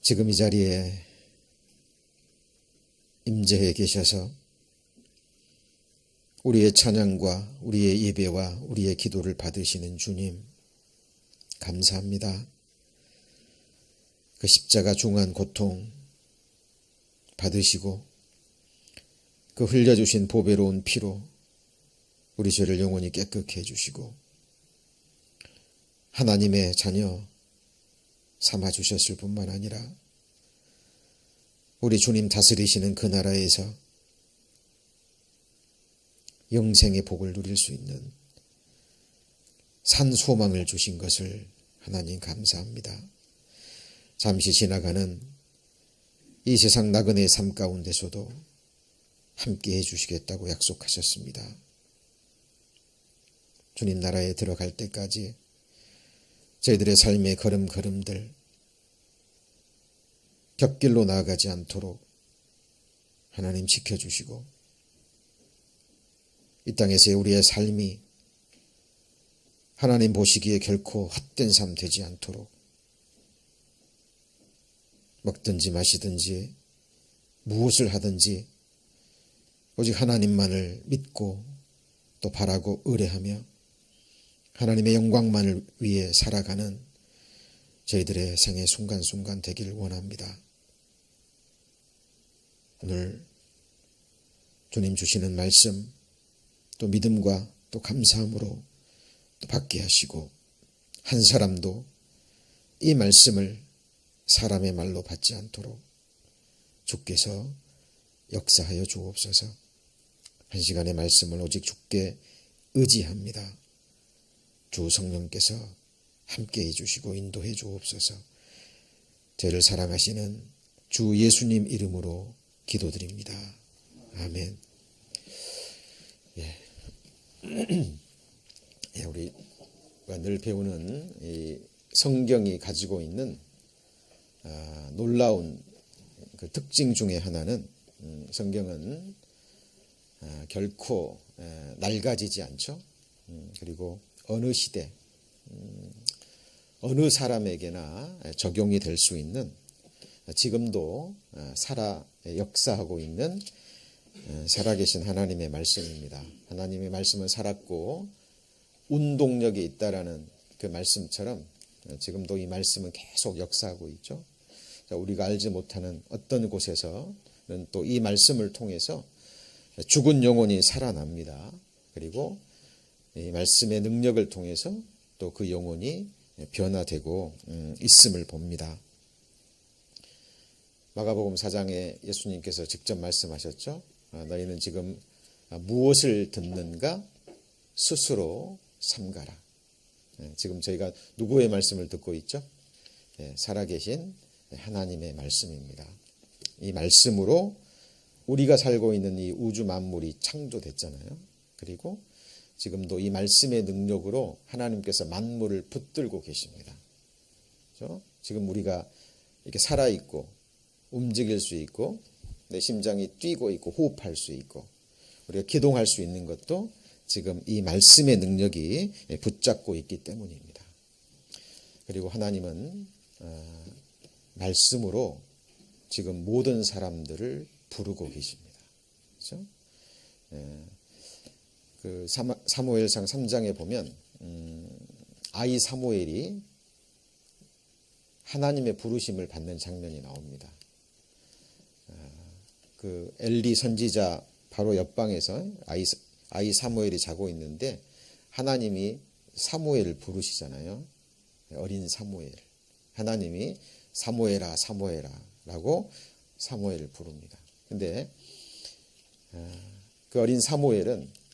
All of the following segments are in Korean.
지금 이 자리에 임재해 계셔서 우리의 찬양과 우리의 예배와 우리의 기도를 받으시는 주님, 감사합니다. 그 십자가 중한 고통 받으시고 그 흘려주신 보배로운 피로 우리 죄를 영원히 깨끗게 해주시고 하나님의 자녀 삼아주셨을 뿐만 아니라 우리 주님 다스리시는 그 나라에서 영생의 복을 누릴 수 있는 산 소망을 주신 것을 하나님 감사합니다. 잠시 지나가는 이 세상 나그네의 삶 가운데서도 함께 해주시겠다고 약속하셨습니다. 주님 나라에 들어갈 때까지 저희들의 삶의 걸음걸음들 곁길로 나아가지 않도록 하나님 지켜주시고 이 땅에서의 우리의 삶이 하나님 보시기에 결코 헛된 삶 되지 않도록 먹든지 마시든지 무엇을 하든지 오직 하나님만을 믿고 또 바라고 의뢰하며 하나님의 영광만을 위해 살아가는 저희들의 생애 순간순간 되기를 원합니다. 오늘 주님 주시는 말씀 또 믿음과 또 감사함으로 또 받게 하시고 한 사람도 이 말씀을 사람의 말로 받지 않도록 주께서 역사하여 주옵소서. 한 시간의 말씀을 오직 주께 의지합니다. 주 성령께서 함께해 주시고 인도해 주옵소서. 저를 사랑하시는 주 예수님 이름으로 기도드립니다. 아멘. 우리가 늘 배우는 이 성경이 가지고 있는 놀라운 그 특징 중에 하나는 성경은 결코 낡아지지 않죠. 그리고 어느 시대, 어느 사람에게나 적용이 될 수 있는 지금도 역사하고 있는 살아계신 하나님의 말씀입니다. 하나님의 말씀은 살았고 운동력이 있다라는 그 말씀처럼 지금도 이 말씀은 계속 역사하고 있죠. 우리가 알지 못하는 어떤 곳에서는 또 이 말씀을 통해서 죽은 영혼이 살아납니다. 그리고 이 말씀의 능력을 통해서 또 그 영혼이 변화되고 있음을 봅니다. 마가복음 4장에 예수님께서 직접 말씀하셨죠. 너희는 지금 무엇을 듣는가 스스로 삼가라. 지금 저희가 누구의 말씀을 듣고 있죠? 살아계신 하나님의 말씀입니다. 이 말씀으로 우리가 살고 있는 이 우주 만물이 창조됐잖아요. 그리고 지금도 이 말씀의 능력으로 하나님께서 만물을 붙들고 계십니다. 그렇죠? 지금 우리가 이렇게 살아있고 움직일 수 있고 내 심장이 뛰고 있고 호흡할 수 있고 우리가 기동할 수 있는 것도 지금 이 말씀의 능력이 붙잡고 있기 때문입니다. 그리고 하나님은 말씀으로 지금 모든 사람들을 부르고 계십니다. 그렇죠? 그 사무엘상 3장에 보면 아이 사무엘이 하나님의 부르심을 받는 장면이 나옵니다. 그 엘리 선지자 바로 옆방에서 아이 사무엘이 자고 있는데 하나님이 사무엘을 부르시잖아요. 어린 사무엘. 하나님이 사무엘아 사무엘아 라고 사무엘을 부릅니다. 근데 그 어린 사무엘은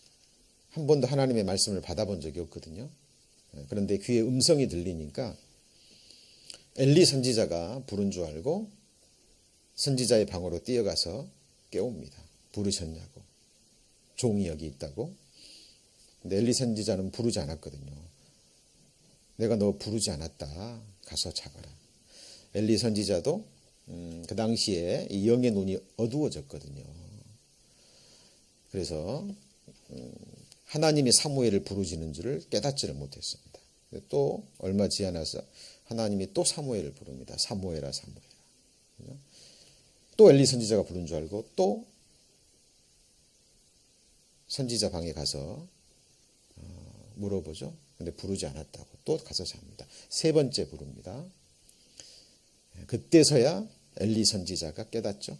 한 번도 하나님의 말씀을 받아본 적이 없거든요. 그런데 귀에 음성이 들리니까 엘리 선지자가 부른 줄 알고 선지자의 방으로 뛰어가서 깨웁니다. 부르셨냐고. 종이 여기 있다고. 근데 엘리 선지자는 부르지 않았거든요. 내가 너 부르지 않았다. 가서 자거라. 엘리 선지자도 그 당시에 이 영의 눈이 어두워졌거든요. 그래서 하나님이 사무엘을 부르시는 줄을 깨닫지를 못했습니다. 또 얼마 지나서 하나님이 또 사무엘을 부릅니다. 사무엘아 사무엘아. 또 엘리 선지자가 부른 줄 알고 또 선지자 방에 가서 물어보죠. 근데 부르지 않았다고 또 가서 잡니다. 세 번째 부릅니다. 그때서야 엘리 선지자가 깨닫죠.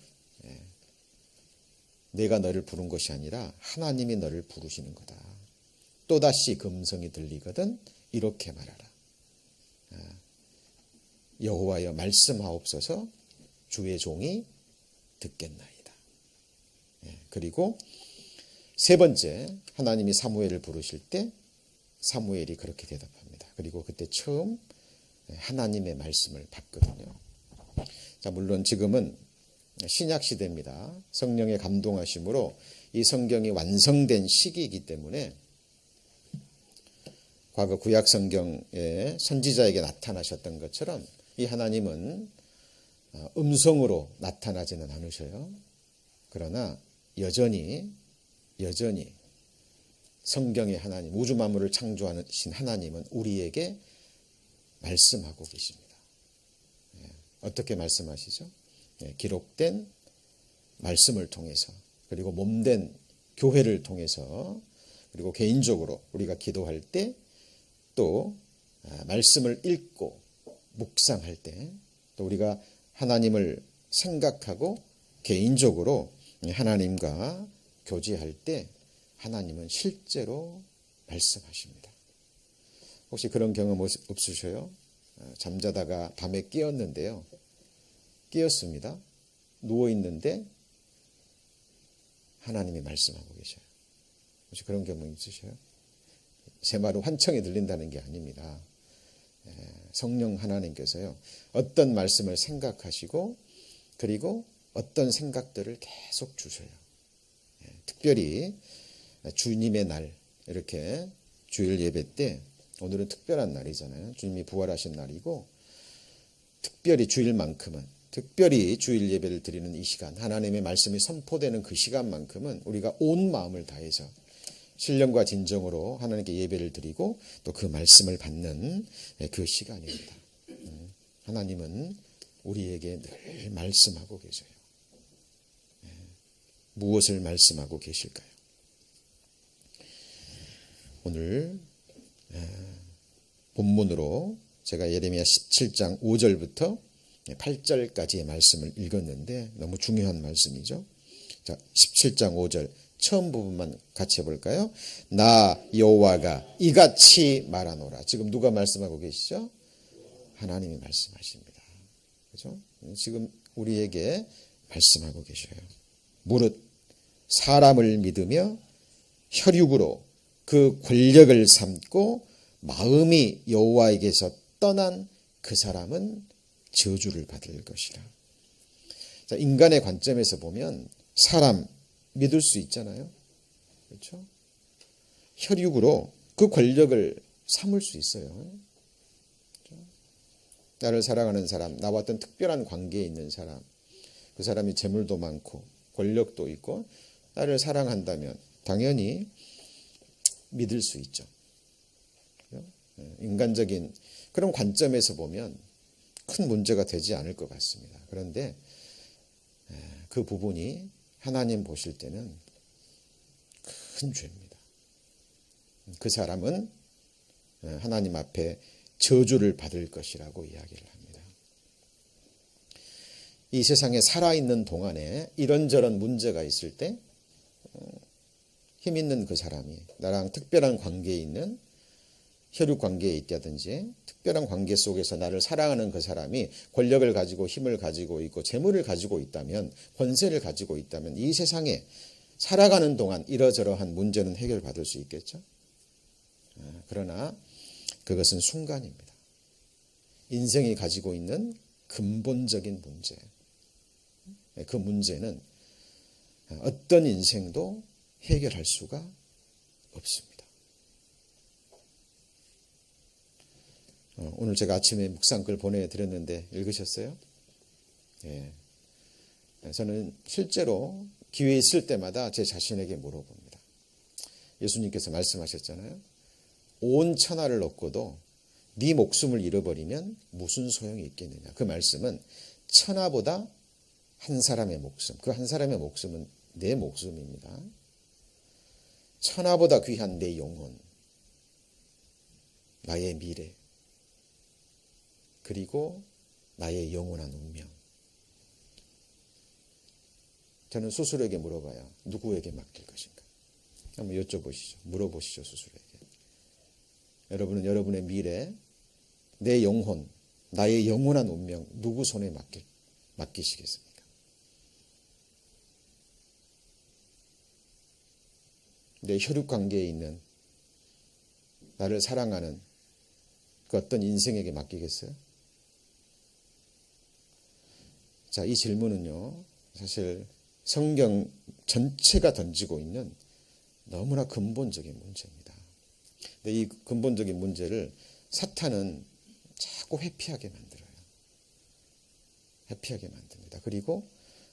내가 너를 부른 것이 아니라 하나님이 너를 부르시는 거다. 또다시 그 음성이 들리거든 이렇게 말하라. 여호와여 말씀하옵소서 주의 종이 듣겠나이다. 그리고 세 번째 하나님이 사무엘을 부르실 때 사무엘이 그렇게 대답합니다. 그리고 그때 처음 하나님의 말씀을 받거든요. 자, 물론 지금은 신약 시대입니다. 성령의 감동하심으로 이 성경이 완성된 시기이기 때문에 과거 구약 성경의 선지자에게 나타나셨던 것처럼 이 하나님은 음성으로 나타나지는 않으셔요. 그러나 여전히 성경의 하나님, 우주 만물을 창조하신 하나님은 우리에게 말씀하고 계십니다. 어떻게 말씀하시죠? 기록된 말씀을 통해서, 그리고 몸된 교회를 통해서, 그리고 개인적으로 우리가 기도할 때 또 말씀을 읽고 묵상할 때 또 우리가 하나님을 생각하고 개인적으로 하나님과 교제할 때 하나님은 실제로 말씀하십니다. 혹시 그런 경험 없으셔요? 잠자다가 밤에 깨었는데요. 깨었습니다. 누워있는데 하나님이 말씀하고 계셔요. 혹시 그런 경험 있으셔요? 제 말은 환청이 들린다는 게 아닙니다. 성령 하나님께서요, 어떤 말씀을 생각하시고 그리고 어떤 생각들을 계속 주셔요. 특별히 주님의 날, 이렇게 주일 예배 때, 오늘은 특별한 날이잖아요. 주님이 부활하신 날이고, 특별히 주일만큼은, 특별히 주일 예배를 드리는 이 시간, 하나님의 말씀이 선포되는 그 시간만큼은 우리가 온 마음을 다해서 신령과 진정으로 하나님께 예배를 드리고 또 그 말씀을 받는 그 시간입니다. 하나님은 우리에게 늘 말씀하고 계세요. 무엇을 말씀하고 계실까요? 오늘 본문으로 제가 예레미야 17장 5절부터 8절까지의 말씀을 읽었는데 너무 중요한 말씀이죠. 자, 17장 5절 처음 부분만 같이 해볼까요? 나 여호와가 이같이 말하노라. 지금 누가 말씀하고 계시죠? 하나님이 말씀하십니다. 그렇죠? 지금 우리에게 말씀하고 계셔요. 무릇 사람을 믿으며 혈육으로 그 권력을 삼고 마음이 여호와에게서 떠난 그 사람은 저주를 받을 것이라. 자, 인간의 관점에서 보면 사람 믿을 수 있잖아요. 그렇죠? 혈육으로 그 권력을 삼을 수 있어요. 그렇죠? 나를 사랑하는 사람, 나와 어떤 특별한 관계에 있는 사람, 그 사람이 재물도 많고 권력도 있고 나를 사랑한다면 당연히 믿을 수 있죠. 인간적인 그런 관점에서 보면 큰 문제가 되지 않을 것 같습니다. 그런데 그 부분이 하나님 보실 때는 큰 죄입니다. 그 사람은 하나님 앞에 저주를 받을 것이라고 이야기를 합니다. 이 세상에 살아있는 동안에 이런저런 문제가 있을 때 힘 있는 그 사람이 나랑 특별한 관계에 있는 혈육 관계에 있다든지 특별한 관계 속에서 나를 사랑하는 그 사람이 권력을 가지고 힘을 가지고 있고 재물을 가지고 있다면, 권세를 가지고 있다면 이 세상에 살아가는 동안 이러저러한 문제는 해결받을 수 있겠죠. 그러나 그것은 순간입니다. 인생이 가지고 있는 근본적인 문제, 그 문제는 어떤 인생도 해결할 수가 없습니다. 오늘 제가 아침에 묵상글 보내드렸는데 읽으셨어요? 예. 저는 실제로 기회 있을 때마다 제 자신에게 물어봅니다. 예수님께서 말씀하셨잖아요. 온 천하를 얻고도 네 목숨을 잃어버리면 무슨 소용이 있겠느냐. 그 말씀은 천하보다 한 사람의 목숨, 그 한 사람의 목숨은 내 목숨입니다. 천하보다 귀한 내 영혼, 나의 미래, 그리고 나의 영원한 운명. 저는 스스로에게 물어봐야 누구에게 맡길 것인가? 한번 여쭤보시죠. 물어보시죠, 스스로에게. 여러분은 여러분의 미래, 내 영혼, 나의 영원한 운명 누구 손에 맡기시겠습니까? 내 혈육 관계에 있는 나를 사랑하는 그 어떤 인생에게 맡기겠어요? 자, 이 질문은요, 사실 성경 전체가 던지고 있는 너무나 근본적인 문제입니다. 근데 이 근본적인 문제를 사탄은 자꾸 회피하게 만들어요. 회피하게 만듭니다. 그리고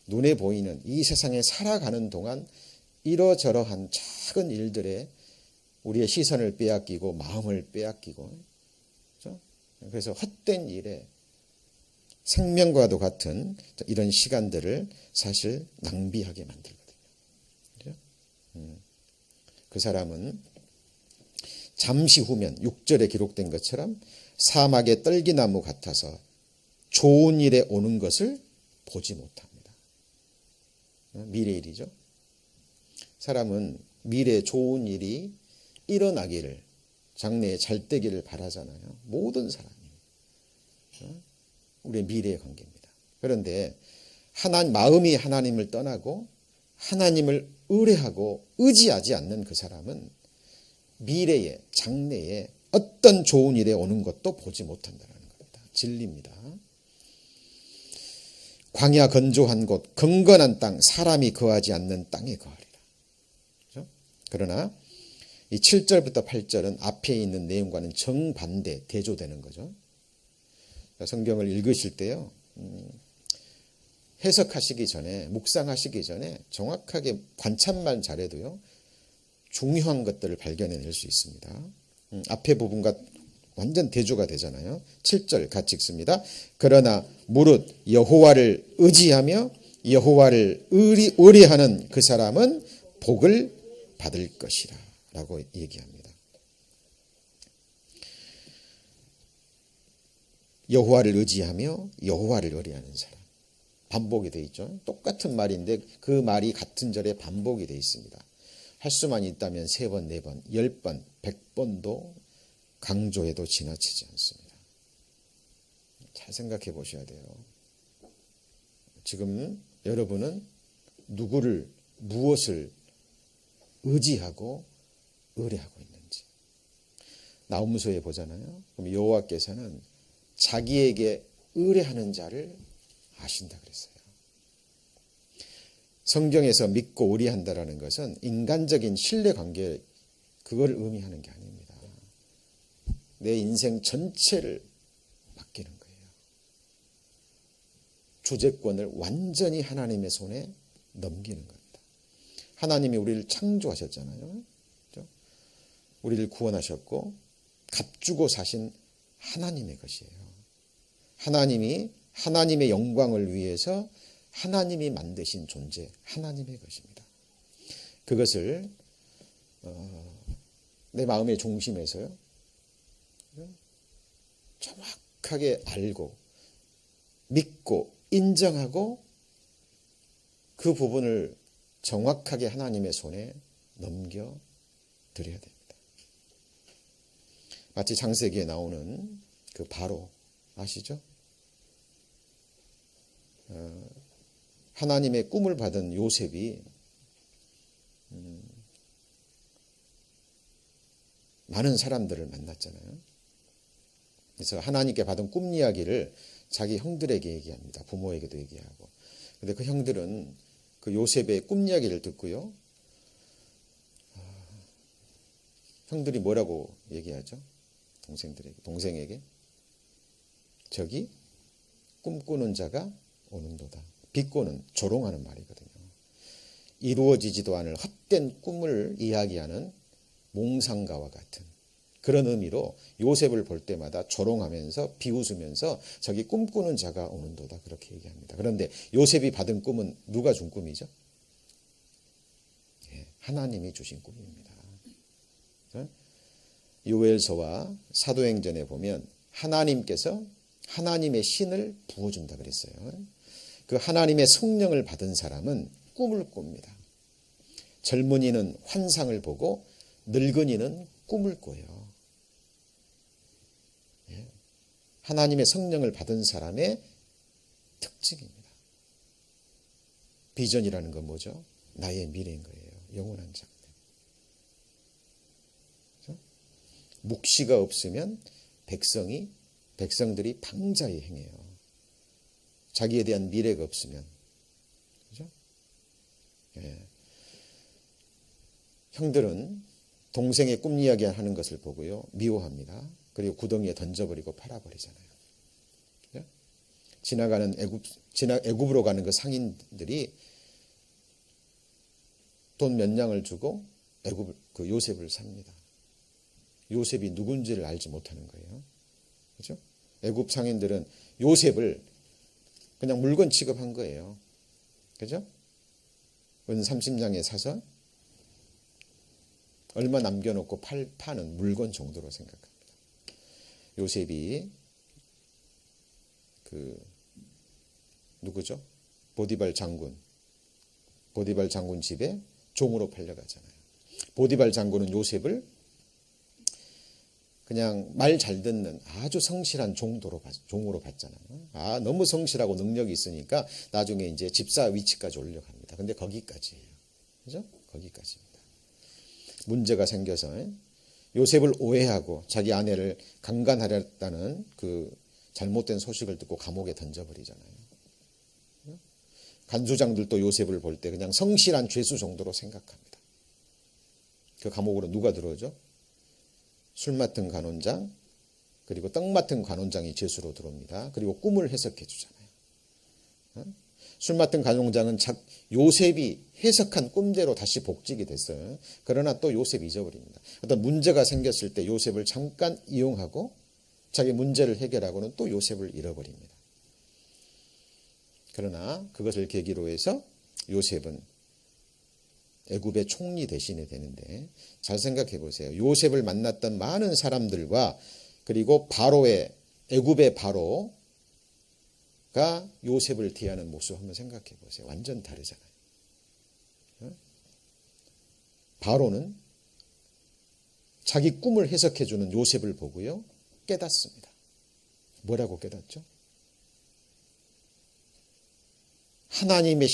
눈에 보이는 이 세상에 살아가는 동안 이러저러한 작은 일들에 우리의 시선을 빼앗기고 마음을 빼앗기고, 그렇죠? 그래서 헛된 일에 생명과도 같은 이런 시간들을 사실 낭비하게 만들거든요. 그렇죠? 그 사람은 잠시 후면 6절에 기록된 것처럼 사막의 떨기나무 같아서 좋은 일에 오는 것을 보지 못합니다. 미래 일이죠. 사람은 미래에 좋은 일이 일어나기를, 장래에 잘 되기를 바라잖아요. 모든 사람이. 우리의 미래의 관계입니다. 그런데 마음이 하나님을 떠나고 하나님을 의뢰하고 의지하지 않는 그 사람은 미래에, 장래에 어떤 좋은 일에 오는 것도 보지 못한다는 겁니다. 진리입니다. 광야 건조한 곳, 경건한 땅, 사람이 거하지 않는 땅에 거하리라. 그렇죠? 그러나 이 7절부터 8절은 앞에 있는 내용과는 정반대, 대조되는 거죠. 성경을 읽으실 때요, 해석하시기 전에, 묵상하시기 전에 정확하게 관찰만 잘해도요, 중요한 것들을 발견해낼 수 있습니다. 앞에 부분과 완전 대조가 되잖아요. 7절 같이 읽습니다. 그러나 무릇 여호와를 의지하며 여호와를 의뢰하는 그 사람은 복을 받을 것이라 라고 얘기합니다. 여호와를 의지하며 여호와를 의뢰하는 사람. 반복이 되어 있죠. 똑같은 말인데 그 말이 같은 절에 반복이 되어 있습니다. 할 수만 있다면 3번, 4번, 10번, 100번도 강조해도 지나치지 않습니다. 잘 생각해 보셔야 돼요. 지금 여러분은 누구를, 무엇을 의지하고 의뢰하고 있는지. 나홈수에 보잖아요. 그럼 여호와께서는 자기에게 의뢰하는 자를 아신다 그랬어요. 성경에서 믿고 의뢰한다라는 것은 인간적인 신뢰관계, 그걸 의미하는 게 아닙니다. 내 인생 전체를 맡기는 거예요. 주재권을 완전히 하나님의 손에 넘기는 겁니다. 하나님이 우리를 창조하셨잖아요. 그렇죠? 우리를 구원하셨고 값주고 사신 하나님의 것이에요. 하나님이 하나님의 영광을 위해서 하나님이 만드신 존재, 하나님의 것입니다. 그것을 내 마음의 중심에서요, 정확하게 알고 믿고 인정하고 그 부분을 정확하게 하나님의 손에 넘겨 드려야 됩니다. 마치 창세기에 나오는 그 바로 아시죠? 하나님의 꿈을 받은 요셉이 많은 사람들을 만났잖아요. 그래서 하나님께 받은 꿈 이야기를 자기 형들에게 얘기합니다. 부모에게도 얘기하고. 근데 그 형들은 그 요셉의 꿈 이야기를 듣고요, 형들이 뭐라고 얘기하죠? 동생에게 저기 꿈꾸는 자가 오는도다. 비꼬는, 조롱하는 말이거든요. 이루어지지도 않을 헛된 꿈을 이야기하는 몽상가와 같은 그런 의미로 요셉을 볼 때마다 조롱하면서 비웃으면서 저기 꿈꾸는 자가 오는도다 그렇게 얘기합니다. 그런데 요셉이 받은 꿈은 누가 준 꿈이죠? 하나님이 주신 꿈입니다. 요엘서와 사도행전에 보면 하나님께서 하나님의 신을 부어준다 그랬어요. 그 하나님의 성령을 받은 사람은 꿈을 꿉니다. 젊은이는 환상을 보고 늙은이는 꿈을 꿔요. 하나님의 성령을 받은 사람의 특징입니다. 비전이라는 건 뭐죠? 나의 미래인 거예요. 영원한 장래. 묵시가 없으면 백성들이 방자히 행해요. 자기에 대한 미래가 없으면. 그죠? 형들은 동생의 꿈 이야기 하는 것을 보고요. 미워합니다. 그리고 구덩이에 던져버리고 팔아버리잖아요. 그죠? 지나가는 애굽으로 가는 그 상인들이 돈 몇 냥을 주고 그 요셉을 삽니다. 요셉이 누군지를 알지 못하는 거예요. 그죠? 애굽 상인들은 요셉을 그냥 물건 취급한 거예요. 그죠? 은 30냥에 사서 얼마 남겨놓고 파는 물건 정도로 생각합니다. 요셉이 누구죠? 보디발 장군 집에 종으로 팔려가잖아요. 보디발 장군은 요셉을 그냥 말 잘 듣는 아주 성실한 종으로 봤잖아요. 너무 성실하고 능력이 있으니까 나중에 이제 집사 위치까지 올려갑니다. 근데 거기까지예요. 그죠? 거기까지입니다. 문제가 생겨서 요셉을 오해하고 자기 아내를 강간하렸다는 그 잘못된 소식을 듣고 감옥에 던져버리잖아요. 간수장들도 요셉을 볼 때 그냥 성실한 죄수 정도로 생각합니다. 그 감옥으로 누가 들어오죠? 술 맡은 관원장, 그리고 떡 맡은 관원장이 죄수로 들어옵니다. 그리고 꿈을 해석해 주잖아요. 술 맡은 관원장은 요셉이 해석한 꿈대로 다시 복직이 됐어요. 그러나 또 요셉이 잊어버립니다. 어떤 문제가 생겼을 때 요셉을 잠깐 이용하고 자기 문제를 해결하고는 또 요셉을 잃어버립니다. 그러나 그것을 계기로 해서 요셉은 애굽의 총리 대신이 되는데 잘 생각해 보세요. 요셉을 만났던 많은 사람들과 그리고 애굽의 바로가 요셉을 대하는 모습 한번 생각해 보세요. 완전 다르잖아요. 바로는 자기 꿈을 해석해 주는 요셉을 보고요. 깨닫습니다. 뭐라고 깨닫죠? 하나님의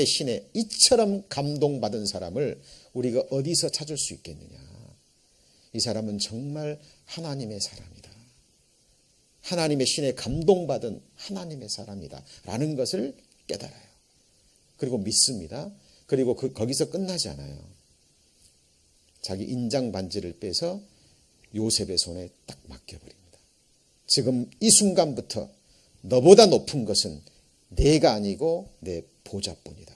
신에 이처럼 감동받은 사람을 우리가 어디서 찾을 수 있겠느냐. 이 사람은 정말 하나님의 사람이다. 하나님의 신에 감동받은 하나님의 사람이다. 라는 것을 깨달아요. 그리고 믿습니다. 그리고 거기서 끝나지 않아요. 자기 인장 반지를 빼서 요셉의 손에 딱 맡겨버립니다. 지금 이 순간부터 너보다 높은 것은 내가 아니고 내 보좌뿐이다.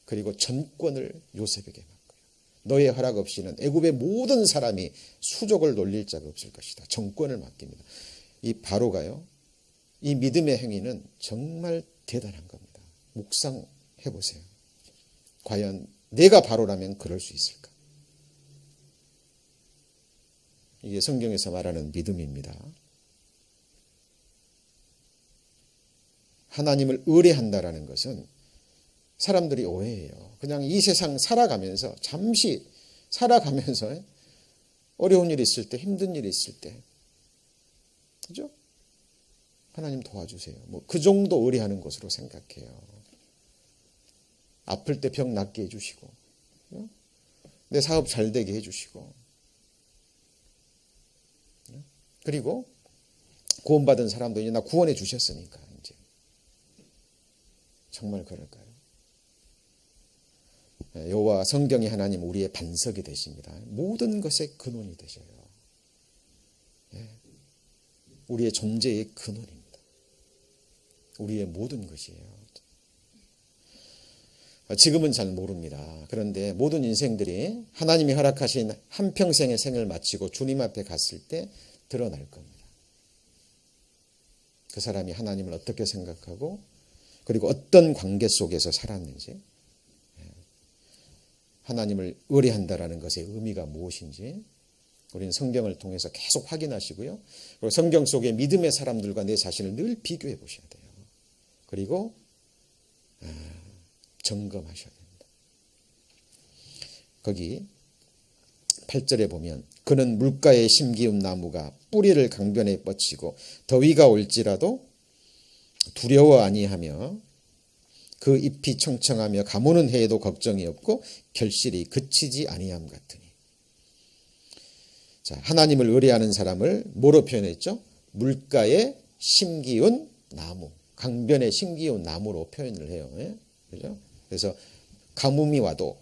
그리고 전권을 요셉에게 맡고요. 너의 허락 없이는 애굽의 모든 사람이 수족을 놀릴 자가 없을 것이다. 정권을 맡깁니다. 이 바로가요. 이 믿음의 행위는 정말 대단한 겁니다. 묵상해 보세요. 과연 내가 바로라면 그럴 수 있을까? 이게 성경에서 말하는 믿음입니다. 하나님을 의뢰한다라는 것은 사람들이 오해해요. 그냥 이 세상 잠시 살아가면서 어려운 일이 있을 때, 힘든 일이 있을 때, 그죠? 하나님 도와주세요. 그 정도 의뢰하는 것으로 생각해요. 아플 때 병 낫게 해주시고, 내 사업 잘 되게 해주시고, 그리고 구원받은 사람도 이제 나 구원해 주셨으니까 이제 정말 그럴까요? 여호와 성경의 하나님 우리의 반석이 되십니다. 모든 것의 근원이 되셔요. 우리의 존재의 근원입니다. 우리의 모든 것이에요. 지금은 잘 모릅니다. 그런데 모든 인생들이 하나님이 허락하신 한평생의 생을 마치고 주님 앞에 갔을 때 드러날 겁니다. 그 사람이 하나님을 어떻게 생각하고 그리고 어떤 관계 속에서 살았는지, 하나님을 의뢰한다라는 것의 의미가 무엇인지 우리는 성경을 통해서 계속 확인하시고요. 그리고 성경 속의 믿음의 사람들과 내 자신을 늘 비교해 보셔야 돼요. 그리고 점검하셔야 됩니다. 거기 8절에 보면 그는 물가에 심기운 나무가 뿌리를 강변에 뻗치고 더위가 올지라도 두려워 아니하며 그 잎이 청청하며 가무는 해에도 걱정이 없고 결실이 그치지 아니함 같으니. 자, 하나님을 의뢰하는 사람을 뭐로 표현했죠? 물가에 심기운 나무, 강변에 심기운 나무로 표현을 해요. 그죠? 그래서 가뭄이 와도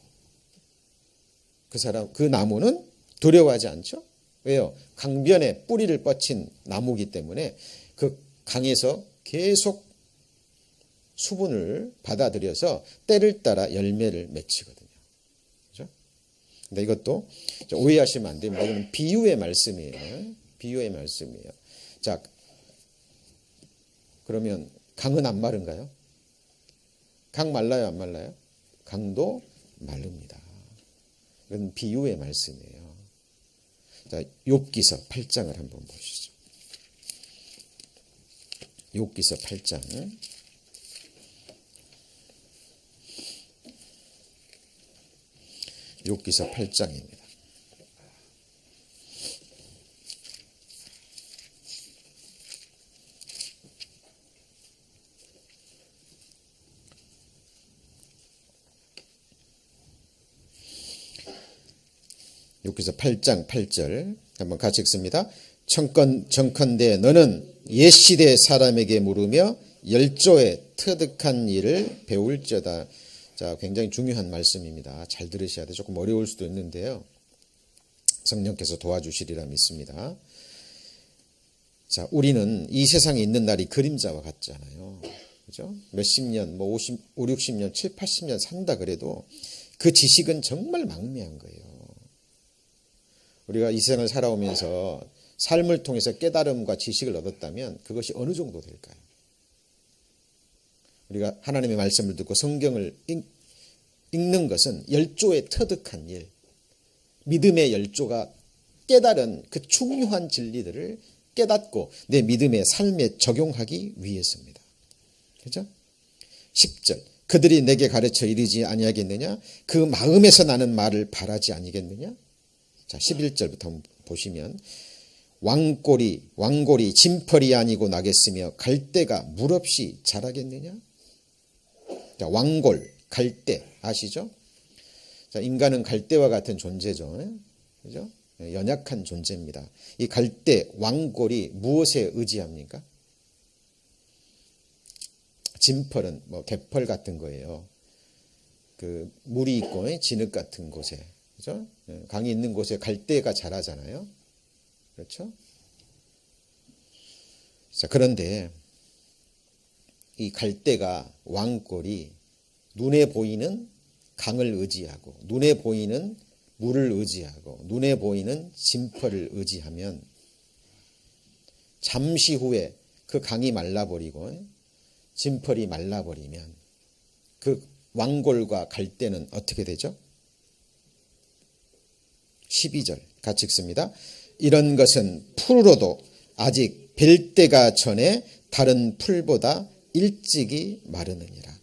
그 나무는 두려워하지 않죠? 왜요? 강변에 뿌리를 뻗친 나무이기 때문에 그 강에서 계속 수분을 받아들여서 때를 따라 열매를 맺히거든요. 그죠? 근데 이것도 오해하시면 안 됩니다. 이건 비유의 말씀이에요. 비유의 말씀이에요. 자, 그러면 강은 안 마른가요? 강 말라요, 안 말라요? 강도 마릅니다. 이건 비유의 말씀이에요. 자, 욥기서 8장을 한번 보시죠. 욥기서 8장. 욥기서 8장입니다. 욥기서 8장 8절 한번 같이 읽습니다. 정컨대 너는 옛시대 사람에게 물으며 열조의 터득한 일을 배울지어다. 자, 굉장히 중요한 말씀입니다. 잘 들으셔야 돼요. 조금 어려울 수도 있는데요. 성령께서 도와주시리라 믿습니다. 자, 우리는 이 세상에 있는 날이 그림자와 같잖아요. 그죠? 몇십 년, 5, 60년, 7, 80년 산다 그래도 그 지식은 정말 망미한 거예요. 우리가 이 세상을 살아오면서 삶을 통해서 깨달음과 지식을 얻었다면 그것이 어느 정도 될까요? 우리가 하나님의 말씀을 듣고 성경을 읽는 것은 열조의 터득한 일, 믿음의 열조가 깨달은 그 중요한 진리들을 깨닫고 내 믿음의 삶에 적용하기 위해서입니다. 그죠? 10절 그들이 내게 가르쳐 이르지 아니하겠느냐? 그 마음에서 나는 말을 바라지 아니겠느냐? 자, 11절부터 한번 보시면 왕골이 진펄이 아니고 나겠으며 갈대가 물 없이 자라겠느냐? 자, 왕골, 갈대 아시죠? 자, 인간은 갈대와 같은 존재죠. 그죠? 연약한 존재입니다. 이 갈대, 왕골이 무엇에 의지합니까? 진펄은 뭐 개펄 같은 거예요. 그 물이 있고 진흙 같은 곳에, 그죠? 강이 있는 곳에 갈대가 자라잖아요. 그렇죠? 자, 그런데 이 갈대가 왕골이 눈에 보이는 강을 의지하고 눈에 보이는 물을 의지하고 눈에 보이는 진펄을 의지하면 잠시 후에 그 강이 말라버리고 진펄이 말라버리면 그 왕골과 갈대는 어떻게 되죠? 12절 같이 읽습니다. 이런 것은 풀으로도 아직 벨 때가 전에 다른 풀보다 일찍이 마르느니라.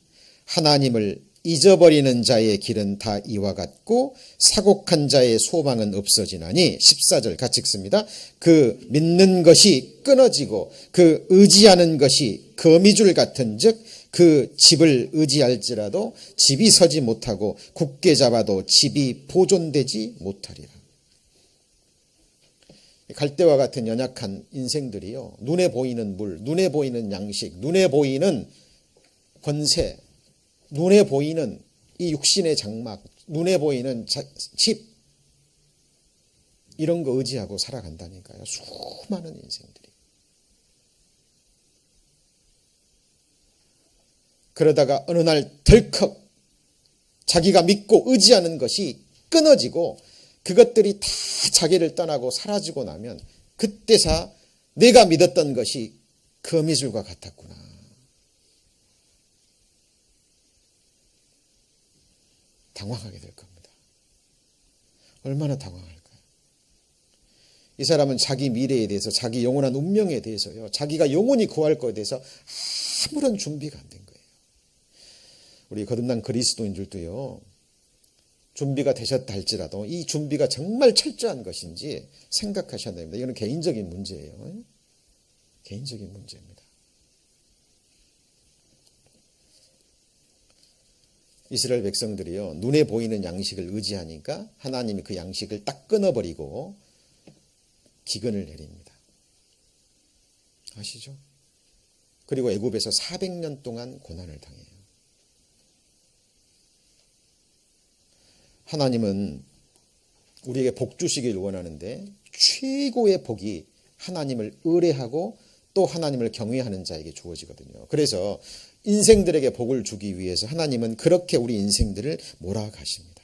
하나님을 잊어버리는 자의 길은 다 이와 같고 사곡한 자의 소망은 없어지나니 14절 같이 읽습니다. 그 믿는 것이 끊어지고 그 의지하는 것이 거미줄 같은 즉 그 집을 의지할지라도 집이 서지 못하고 굳게 잡아도 집이 보존되지 못하리라. 갈대와 같은 연약한 인생들이요, 눈에 보이는 물, 눈에 보이는 양식, 눈에 보이는 권세, 눈에 보이는 이 육신의 장막, 눈에 보이는 집, 이런 거 의지하고 살아간다니까요. 수많은 인생들이. 그러다가 어느 날 덜컥 자기가 믿고 의지하는 것이 끊어지고 그것들이 다 자기를 떠나고 사라지고 나면 그때사 내가 믿었던 것이 거미줄과 같았구나. 당황하게 될 겁니다. 얼마나 당황할까요? 이 사람은 자기 미래에 대해서, 자기 영원한 운명에 대해서요, 자기가 영원히 구할 것에 대해서 아무런 준비가 안 된 거예요. 우리 거듭난 그리스도인들도요, 준비가 되셨다 할지라도 이 준비가 정말 철저한 것인지 생각하셔야 됩니다. 이거는 개인적인 문제예요. 개인적인 문제입니다. 이스라엘 백성들이요, 눈에 보이는 양식을 의지하니까 하나님이 그 양식을 딱 끊어버리고 기근을 내립니다. 아시죠? 그리고 애굽에서 400년 동안 고난을 당해요. 하나님은 우리에게 복 주시길 원하는데 최고의 복이 하나님을 의뢰하고 또 하나님을 경외하는 자에게 주어지거든요. 그래서 인생들에게 복을 주기 위해서 하나님은 그렇게 우리 인생들을 몰아가십니다.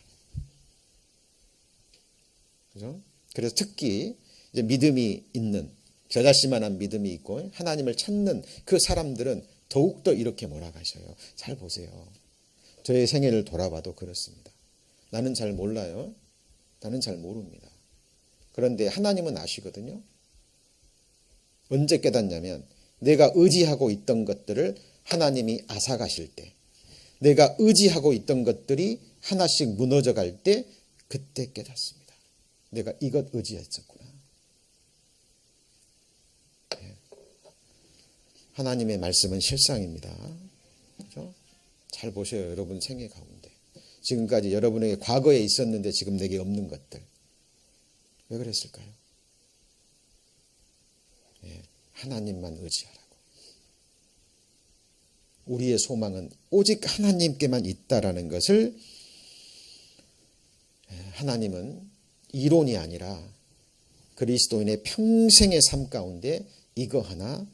그죠? 그래서 특히 이제 믿음이 있는, 저자씨만한 믿음이 있고 하나님을 찾는 그 사람들은 더욱더 이렇게 몰아가셔요. 잘 보세요. 저의 생애를 돌아봐도 그렇습니다. 나는 잘 몰라요. 나는 잘 모릅니다. 그런데 하나님은 아시거든요. 언제 깨닫냐면 내가 의지하고 있던 것들을 하나님이 앗아가실 때, 내가 의지하고 있던 것들이 하나씩 무너져 갈 때 그때 깨닫습니다. 내가 이것 의지했었구나. 네. 하나님의 말씀은 실상입니다. 그렇죠? 잘 보셔요. 여러분 생애 가운데. 지금까지 여러분에게 과거에 있었는데 지금 내게 없는 것들. 왜 그랬을까요? 예, 하나님만 의지하라고. 우리의 소망은 오직 하나님께만 있다라는 것을 하나님은 이론이 아니라 그리스도인의 평생의 삶 가운데 이거 하나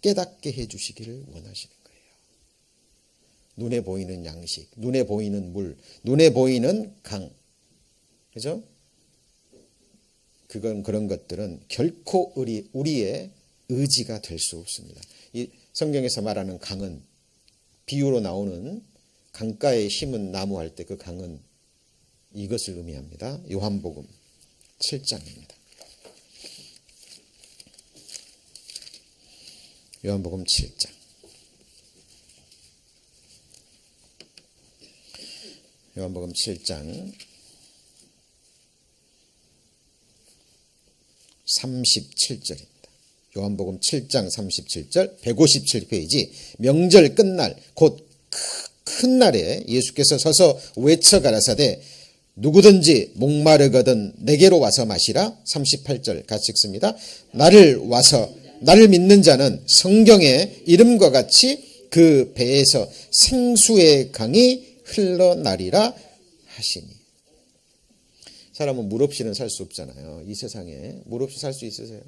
깨닫게 해주시기를 원하시는 거예요. 눈에 보이는 양식, 눈에 보이는 물, 눈에 보이는 강, 그죠? 그런 것들은 결코 우리의 의지가 될 수 없습니다. 이 성경에서 말하는 강은 비유로 나오는 강가에 심은 나무 할 때 그 강은 이것을 의미합니다. 요한복음 7장입니다. 요한복음 7장. 요한복음 7장 37절입니다. 요한복음 7장 37절 157페이지 명절 끝날 곧 큰 날에 예수께서 서서 외쳐 가라사대 누구든지 목마르거든 내게로 와서 마시라. 38절 같이 읽습니다. 나를 믿는 자는 성경의 이름과 같이 그 배에서 생수의 강이 흘러나리라 하시니. 사람은 물 없이는 살 수 없잖아요. 이 세상에 물 없이 살 수 있으세요?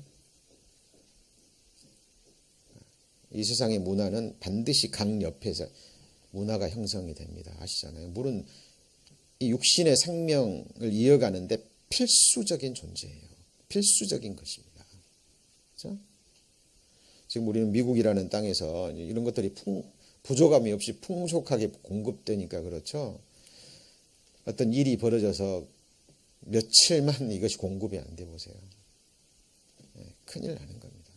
이 세상의 문화는 반드시 강 옆에서 문화가 형성이 됩니다. 아시잖아요. 물은 이 육신의 생명을 이어가는데 필수적인 존재예요. 필수적인 것입니다. 그렇죠? 지금 우리는 미국이라는 땅에서 이런 것들이 부족함이 없이 풍족하게 공급되니까 그렇죠. 어떤 일이 벌어져서 며칠만 이것이 공급이 안 돼 보세요. 큰일 나는 겁니다.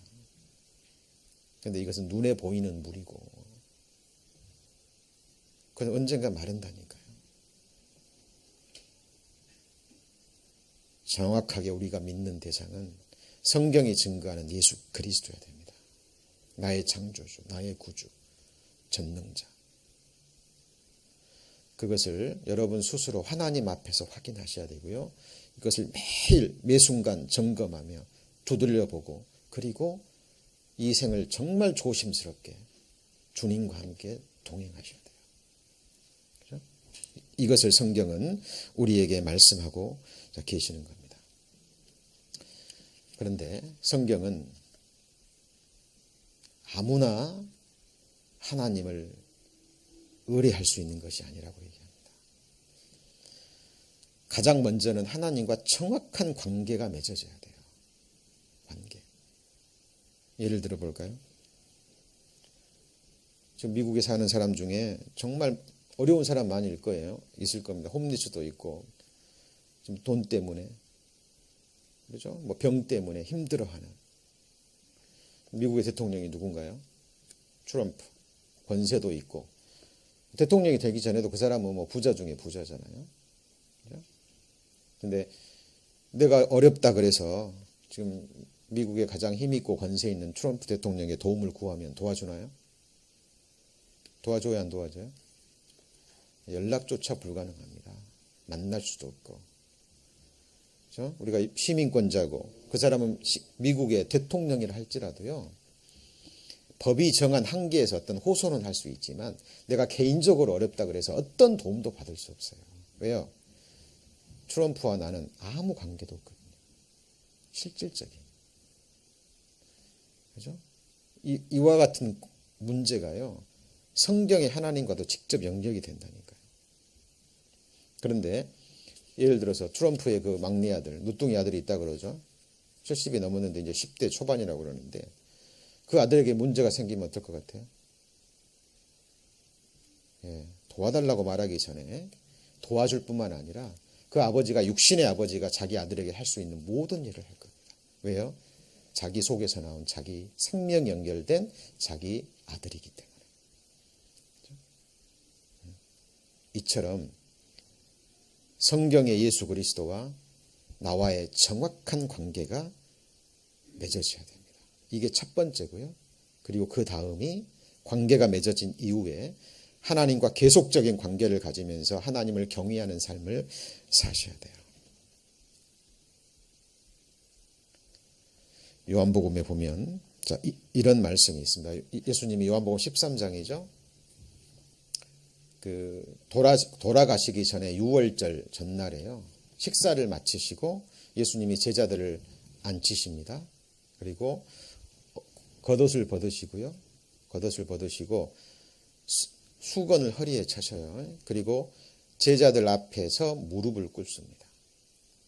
그런데 이것은 눈에 보이는 물이고 그건 언젠가 마른다니까요. 정확하게 우리가 믿는 대상은 성경이 증거하는 예수 그리스도여야 됩니다. 나의 창조주, 나의 구주, 전능자. 그것을 여러분 스스로 하나님 앞에서 확인하셔야 되고요. 이것을 매일 매순간 점검하며 두들려보고 그리고 이 생을 정말 조심스럽게 주님과 함께 동행하셔야 돼요. 그렇죠? 이것을 성경은 우리에게 말씀하고 계시는 겁니다. 그런데 성경은 아무나 하나님을 의뢰할 수 있는 것이 아니라고 얘기합니다. 가장 먼저는 하나님과 정확한 관계가 맺어져야 돼요. 관계. 예를 들어 볼까요? 지금 미국에 사는 사람 중에 정말 어려운 사람 많이 있을 겁니다. 홈리스도 있고, 좀 돈 때문에, 그렇죠? 뭐 병 때문에 힘들어하는. 미국의 대통령이 누군가요? 트럼프. 권세도 있고. 대통령이 되기 전에도 그 사람은 뭐 부자 중에 부자잖아요. 근데 내가 어렵다 그래서 지금 미국의 가장 힘있고 권세 있는 트럼프 대통령의 도움을 구하면 도와주나요? 도와줘야 안 도와줘요? 연락조차 불가능합니다. 만날 수도 없고. 그렇죠? 우리가 시민권자고 그 사람은 미국의 대통령이라 할지라도요. 법이 정한 한계에서 어떤 호소는 할 수 있지만 내가 개인적으로 어렵다 그래서 어떤 도움도 받을 수 없어요. 왜요? 트럼프와 나는 아무 관계도 없거든요. 실질적인. 그죠? 이와 같은 문제가요. 성경의 하나님과도 직접 연결이 된다니까요. 그런데 예를 들어서 트럼프의 그 막내 아들, 누뚱이 아들이 있다 그러죠. 70이 넘었는데 이제 10대 초반이라고 그러는데 그 아들에게 문제가 생기면 어떨 것 같아요? 도와달라고 말하기 전에 도와줄 뿐만 아니라 그 아버지가 육신의 아버지가 자기 아들에게 할 수 있는 모든 일을 할 겁니다. 왜요? 자기 속에서 나온 자기 생명 연결된 자기 아들이기 때문에. 이처럼 성경의 예수 그리스도와 나와의 정확한 관계가 맺어져야 됩니다. 이게 첫 번째고요. 그리고 그 다음이 관계가 맺어진 이후에 하나님과 계속적인 관계를 가지면서 하나님을 경외하는 삶을 사셔야 돼요. 요한복음에 보면 이런 말씀이 있습니다. 예수님이 요한복음 13장이죠. 돌아가시기 전에 유월절 전날에요. 식사를 마치시고 예수님이 제자들을 앉히십니다. 그리고 겉옷을 벗으시고요. 겉옷을 벗으시고 수건을 허리에 차셔요. 그리고 제자들 앞에서 무릎을 꿇습니다.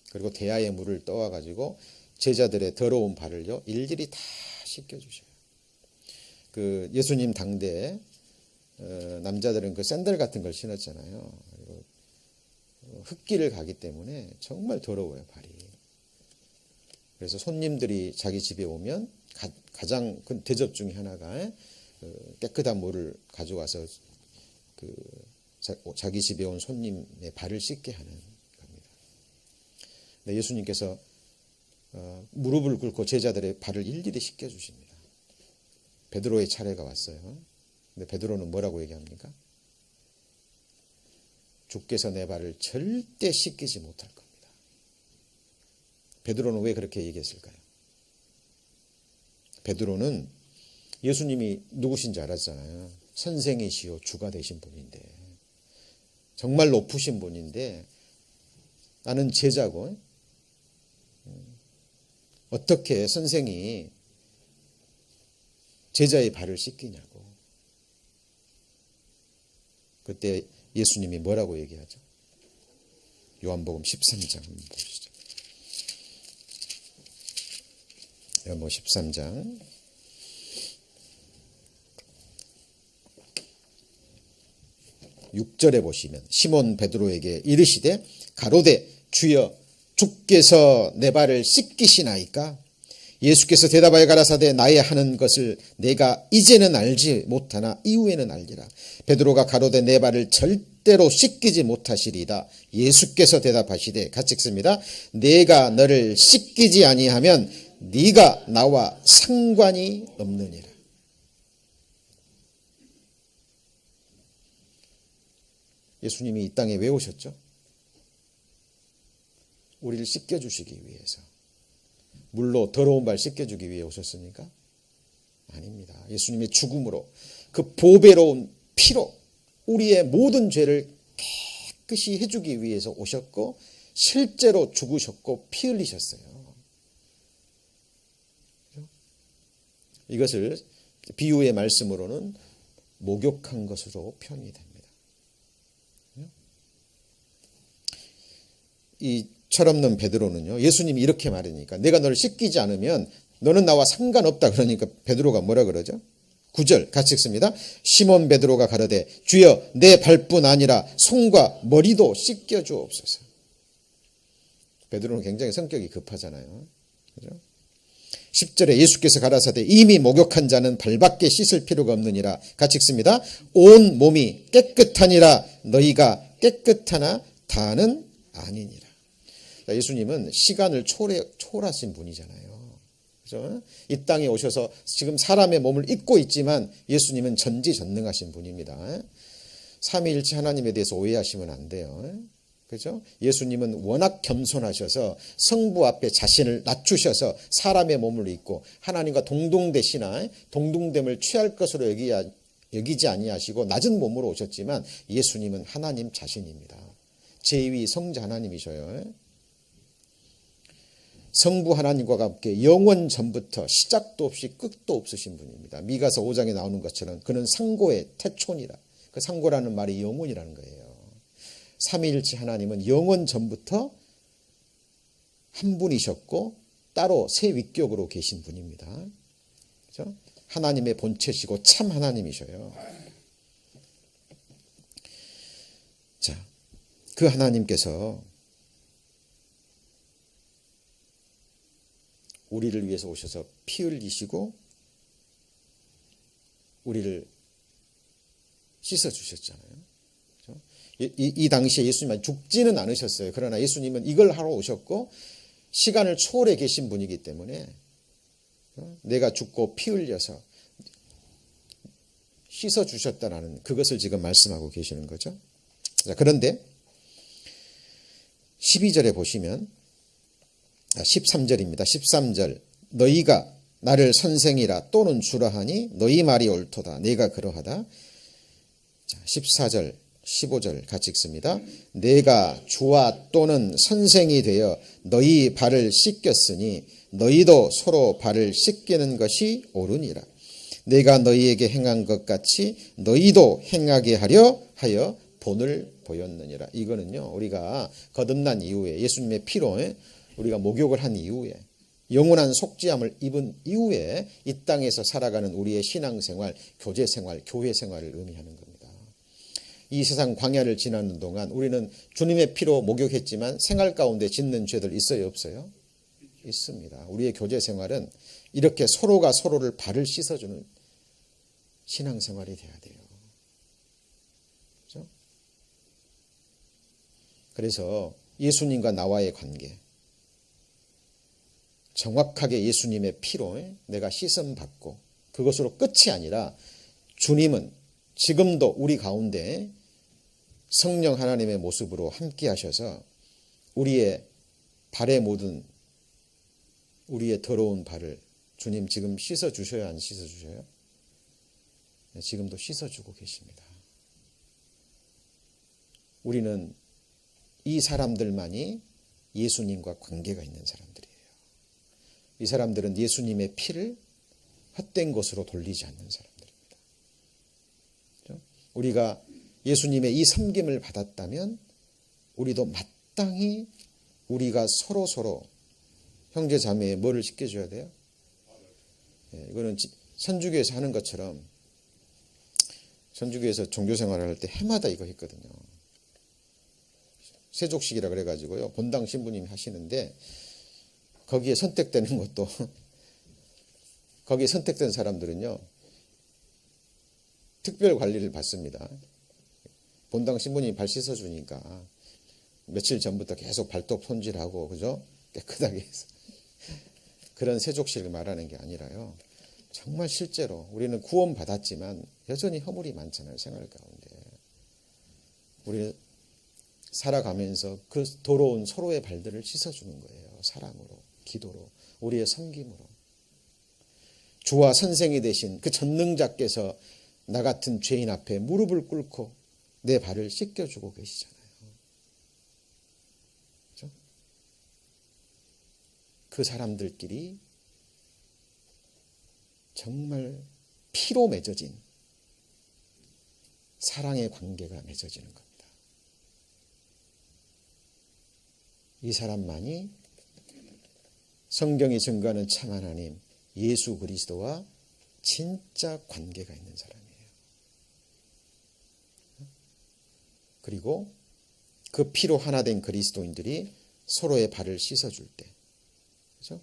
그리고 대야의 물을 떠와 가지고 제자들의 더러운 발을요 일일이 다 씻겨 주셔요. 그 예수님 당대에 남자들은 그 샌들 같은 걸 신었잖아요. 그리고 흙길을 가기 때문에 정말 더러워요, 발이. 그래서 손님들이 자기 집에 오면 가장 큰 대접 중에 하나가 깨끗한 물을 가져와서 자기 집에 온 손님의 발을 씻게 하는 겁니다. 근데 예수님께서 무릎을 꿇고 제자들의 발을 일일이 씻겨 주십니다. 베드로의 차례가 왔어요. 근데 베드로는 뭐라고 얘기합니까? 주께서 내 발을 절대 씻기지 못할 겁니다. 베드로는 왜 그렇게 얘기했을까요? 베드로는 예수님이 누구신지 알았잖아요. 선생이시요 주가 되신 분인데 정말 높으신 분인데 나는 제자고 어떻게 선생이 제자의 발을 씻기냐고. 그때 예수님이 뭐라고 얘기하죠? 요한복음 13장 한번 보시죠. 요한복음 13장 6절에 보시면 시몬 베드로에게 이르시되 가로되 주여 주께서 내 발을 씻기시나이까? 예수께서 대답하여 가라사대 나의 하는 것을 내가 이제는 알지 못하나 이후에는 알리라. 베드로가 가로되 내 발을 절대로 씻기지 못하시리다. 예수께서 대답하시되 같이 읽습니다. 내가 너를 씻기지 아니하면 네가 나와 상관이 없느니라. 예수님이 이 땅에 왜 오셨죠? 우리를 씻겨주시기 위해서. 물로 더러운 발 씻겨주기 위해 오셨습니까? 아닙니다. 예수님의 죽음으로 그 보배로운 피로 우리의 모든 죄를 깨끗이 해주기 위해서 오셨고 실제로 죽으셨고 피 흘리셨어요. 이것을 비유의 말씀으로는 목욕한 것으로 표현이 됩니다. 이 철없는 베드로는요, 예수님이 이렇게 말하니까 내가 너를 씻기지 않으면 너는 나와 상관없다. 그러니까 베드로가 뭐라 그러죠? 9절 같이 읽습니다. 시몬 베드로가 가로되 주여 내 발뿐 아니라 손과 머리도 씻겨 주옵소서. 베드로는 굉장히 성격이 급하잖아요. 그죠? 10절에 예수께서 가라사대 이미 목욕한 자는 발밖에 씻을 필요가 없느니라. 같이 읽습니다. 온 몸이 깨끗하니라 너희가 깨끗하나 다는 아니니라. 예수님은 시간을 초월하신 분이잖아요. 그죠? 이 땅에 오셔서 지금 사람의 몸을 입고 있지만 예수님은 전지전능하신 분입니다. 삼위일체 하나님에 대해서 오해하시면 안 돼요. 그죠? 예수님은 워낙 겸손하셔서 성부 앞에 자신을 낮추셔서 사람의 몸을 입고 하나님과 동등되시나 동등됨을 취할 것으로 여기지 아니하시고 낮은 몸으로 오셨지만 예수님은 하나님 자신입니다. 제2위 성자 하나님이셔요. 성부 하나님과 함께 영원 전부터 시작도 없이 끝도 없으신 분입니다. 미가서 5장에 나오는 것처럼 그는 상고의 태촌이라. 그 상고라는 말이 영원이라는 거예요. 삼위일체 하나님은 영원 전부터 한 분이셨고 따로 새 위격으로 계신 분입니다. 그렇죠? 하나님의 본체시고 참 하나님이셔요. 자, 그 하나님께서 우리를 위해서 오셔서 피 흘리시고 우리를 씻어주셨잖아요. 이 당시에 예수님은 죽지는 않으셨어요. 그러나 예수님은 이걸 하러 오셨고 시간을 초월해 계신 분이기 때문에 내가 죽고 피 흘려서 씻어주셨다라는 그것을 지금 말씀하고 계시는 거죠. 자, 그런데 12절에 보시면 13절입니다. 13절 너희가 나를 선생이라 또는 주라 하니 너희 말이 옳도다. 내가 그러하다. 자, 14절 15절 같이 읽습니다. 내가 주와 또는 선생이 되어 너희 발을 씻겼으니 너희도 서로 발을 씻기는 것이 옳으니라. 내가 너희에게 행한 것 같이 너희도 행하게 하려 하여 본을 보였느니라. 이거는요, 우리가 거듭난 이후에 예수님의 피로 우리가 목욕을 한 이후에 영원한 속죄함을 입은 이후에 이 땅에서 살아가는 우리의 신앙생활, 교제생활, 교회생활을 의미하는 겁니다. 이 세상 광야를 지나는 동안 우리는 주님의 피로 목욕했지만 생활 가운데 짓는 죄들 있어요, 없어요? 있습니다. 우리의 교제생활은 이렇게 서로가 서로를 발을 씻어주는 신앙생활이 돼야 돼요. 그렇죠? 그래서 예수님과 나와의 관계, 정확하게 예수님의 피로 내가 씻음받고 그것으로 끝이 아니라 주님은 지금도 우리 가운데 성령 하나님의 모습으로 함께 하셔서 우리의 발에 묻은 우리의 더러운 발을 주님 지금 씻어주셔야 안 씻어주셔요? 네, 지금도 씻어주고 계십니다. 우리는 이 사람들만이 예수님과 관계가 있는 사람들이에요. 이 사람들은 예수님의 피를 헛된 것으로 돌리지 않는 사람들입니다. 그렇죠? 우리가 예수님의 이 섬김을 받았다면 우리도 마땅히 우리가 서로 형제 자매에 뭐를 시켜줘야 돼요? 이거는 선주교에서 하는 것처럼 선주교에서 종교생활을 할 때 해마다 이거 했거든요. 세족식이라 그래가지고요. 본당 신부님이 하시는데 거기에 선택되는 것도 거기에 선택된 사람들은요. 특별 관리를 받습니다. 본당 신부님이 발 씻어주니까 며칠 전부터 계속 발톱 손질하고 그죠? 깨끗하게 해서 그런 세족식을 말하는 게 아니라요. 정말 실제로 우리는 구원 받았지만 여전히 허물이 많잖아요. 생활 가운데. 우리 살아가면서 그 더러운 서로의 발들을 씻어주는 거예요. 사랑으로, 기도로, 우리의 섬김으로. 주와 선생이 되신 그 전능자께서 나 같은 죄인 앞에 무릎을 꿇고 내 발을 씻겨주고 계시잖아요. 그렇죠? 그 사람들끼리 정말 피로 맺어진 사랑의 관계가 맺어지는 겁니다. 이 사람만이 성경이 증거하는 참 하나님 예수 그리스도와 진짜 관계가 있는 사람이에요. 그리고 그 피로 하나 된 그리스도인들이 서로의 발을 씻어줄 때, 그렇죠?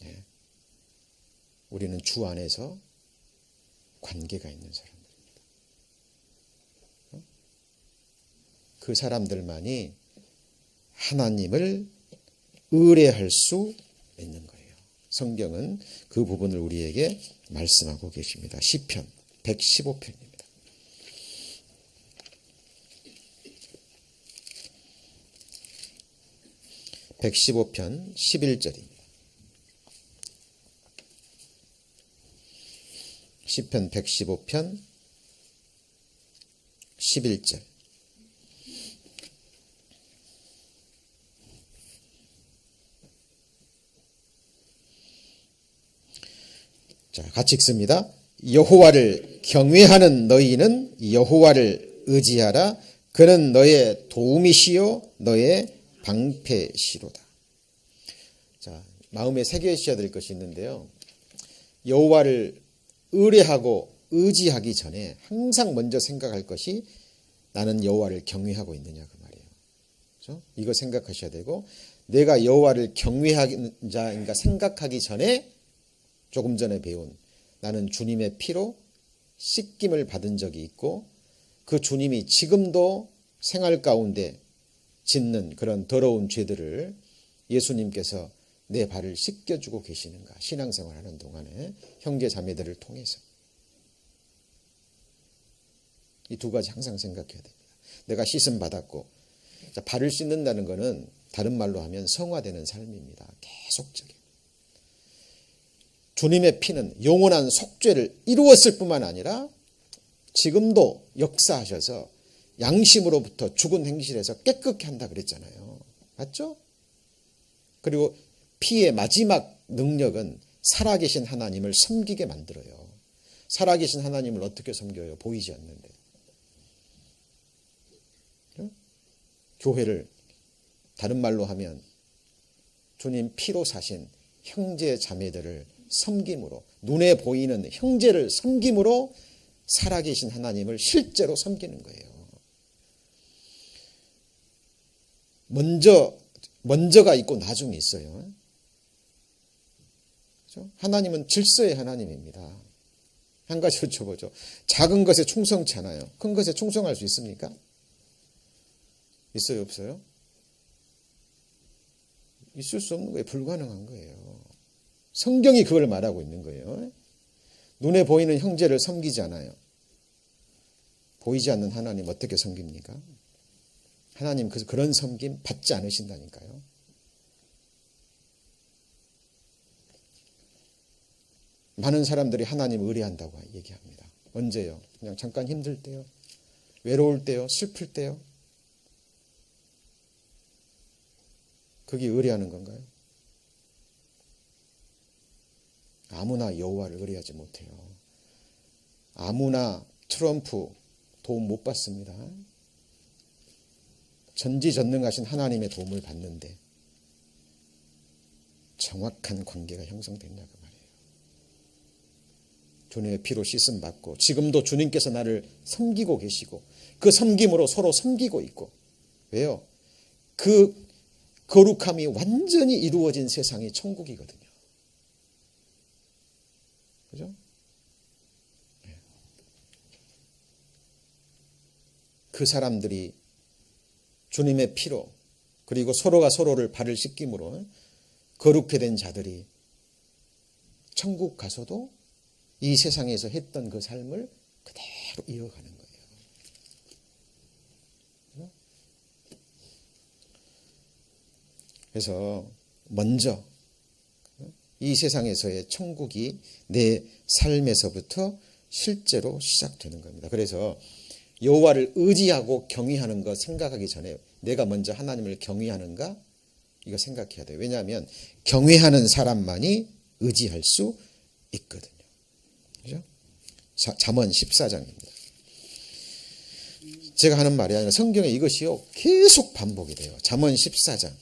네. 우리는 주 안에서 관계가 있는 사람들입니다. 그 사람들만이 하나님을 의뢰할 수 있는 거예요. 성경은 그 부분을 우리에게 말씀하고 계십니다. 시편 115편입니다. 115편 11절입니다. 시편 115편 11절. 자, 같이 읽습니다. 여호와를 경외하는 너희는 여호와를 의지하라. 그는 너의 도움이시요 너의 방패시로다. 자, 마음에 새겨주셔야 될 것이 있는데요. 여호와를 의뢰하고 의지하기 전에 항상 먼저 생각할 것이 나는 여호와를 경외하고 있느냐 그 말이에요. 그렇죠? 이거 생각하셔야 되고 내가 여호와를 경외하는 자인가 생각하기 전에 조금 전에 배운 나는 주님의 피로 씻김을 받은 적이 있고 그 주님이 지금도 생활 가운데 짓는 그런 더러운 죄들을 예수님께서 내 발을 씻겨주고 계시는가 신앙생활하는 동안에 형제 자매들을 통해서 이 두 가지 항상 생각해야 됩니다. 내가 씻음 받았고 자, 발을 씻는다는 것은 다른 말로 하면 성화되는 삶입니다. 계속적인 주님의 피는 영원한 속죄를 이루었을 뿐만 아니라 지금도 역사하셔서 양심으로부터 죽은 행실에서 깨끗게 한다 그랬잖아요. 맞죠? 그리고 피의 마지막 능력은 살아계신 하나님을 섬기게 만들어요. 살아계신 하나님을 어떻게 섬겨요? 보이지 않는데. 교회를 다른 말로 하면 주님 피로 사신 형제 자매들을 섬김으로 눈에 보이는 형제를 섬김으로 살아계신 하나님을 실제로 섬기는 거예요. 먼저가 있고 나중에 있어요. 그렇죠? 하나님은 질서의 하나님입니다. 한 가지 여쭤보죠. 작은 것에 충성치 않아요. 큰 것에 충성할 수 있습니까? 있어요, 없어요? 있을 수 없는 거예요. 불가능한 거예요. 성경이 그걸 말하고 있는 거예요. 눈에 보이는 형제를 섬기지 않아요. 보이지 않는 하나님 어떻게 섬깁니까? 하나님 그런 섬김 받지 않으신다니까요. 많은 사람들이 하나님 의뢰한다고 얘기합니다. 언제요? 그냥 잠깐 힘들 때요? 외로울 때요? 슬플 때요? 그게 의뢰하는 건가요? 아무나 여호와를 의뢰하지 못해요. 아무나 트럼프 도움 못 받습니다. 전지전능하신 하나님의 도움을 받는데 정확한 관계가 형성됐냐 그 말이에요. 주님의 피로 씻음 받고 지금도 주님께서 나를 섬기고 계시고 그 섬김으로 서로 섬기고 있고 왜요? 그 거룩함이 완전히 이루어진 세상이 천국이거든요. 그죠? 그 사람들이 주님의 피로 그리고 서로가 서로를 발을 씻김으로 거룩해 된 자들이 천국 가서도 이 세상에서 했던 그 삶을 그대로 이어가는 거예요. 그래서 먼저 이 세상에서의 천국이 내 삶에서부터 실제로 시작되는 겁니다. 그래서 여호와를 의지하고 경외하는 것 생각하기 전에 내가 먼저 하나님을 경외하는가 이거 생각해야 돼요. 왜냐하면 경외하는 사람만이 의지할 수 있거든요. 그죠? 잠언 14장입니다. 제가 하는 말이 아니라 성경에 이것이요 계속 반복이 돼요. 잠언 14장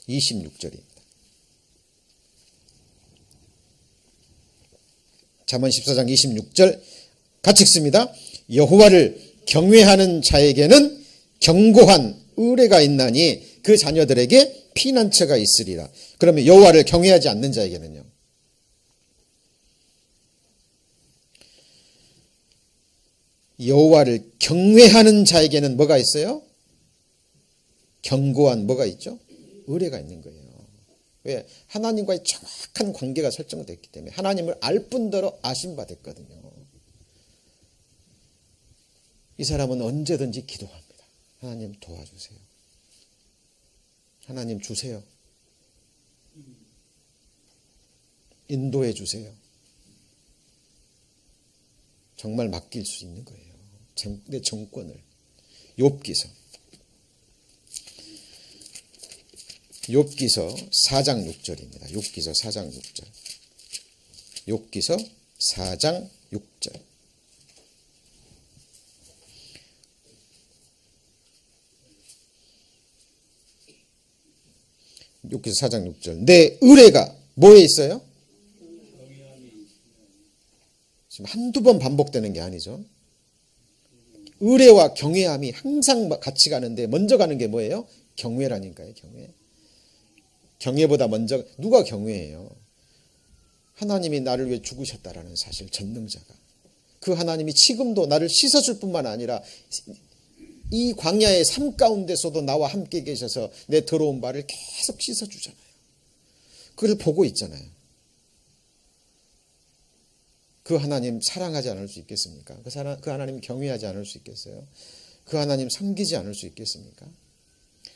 26절입니다. 잠언 14장 26절 같이 읽습니다. 여호와를 경외하는 자에게는 견고한 의뢰가 있나니 그 자녀들에게 피난처가 있으리라. 그러면 여호와를 경외하지 않는 자에게는요. 여호와를 경외하는 자에게는 뭐가 있어요? 견고한 뭐가 있죠? 의뢰가 있는 거예요. 왜? 하나님과의 정확한 관계가 설정됐기 때문에 하나님을 알 뿐더러 아심받았거든요. 이 사람은 언제든지 기도합니다. 하나님 도와주세요. 하나님 주세요. 인도해 주세요. 정말 맡길 수 있는 거예요. 내 정권을. 욥기서 4장 6절입니다. 욥기서 4장 6절. 욥기서 4장 6절. 욥기서 4장 6절. 내 의뢰가 뭐에 있어요? 지금 한두 번 반복되는 게 아니죠. 의뢰와 경외함이 항상 같이 가는데 먼저 가는 게 뭐예요? 경외라니까요. 경외보다 먼저 누가 경외해요? 하나님이 나를 위해 죽으셨다라는 사실, 전능자가. 그 하나님이 지금도 나를 씻어줄 뿐만 아니라 이 광야의 삶 가운데서도 나와 함께 계셔서 내 더러운 발을 계속 씻어주잖아요. 그걸 보고 있잖아요. 그 하나님 사랑하지 않을 수 있겠습니까? 그 하나님 경외하지 않을 수 있겠어요? 그 하나님 섬기지 않을 수 있겠습니까?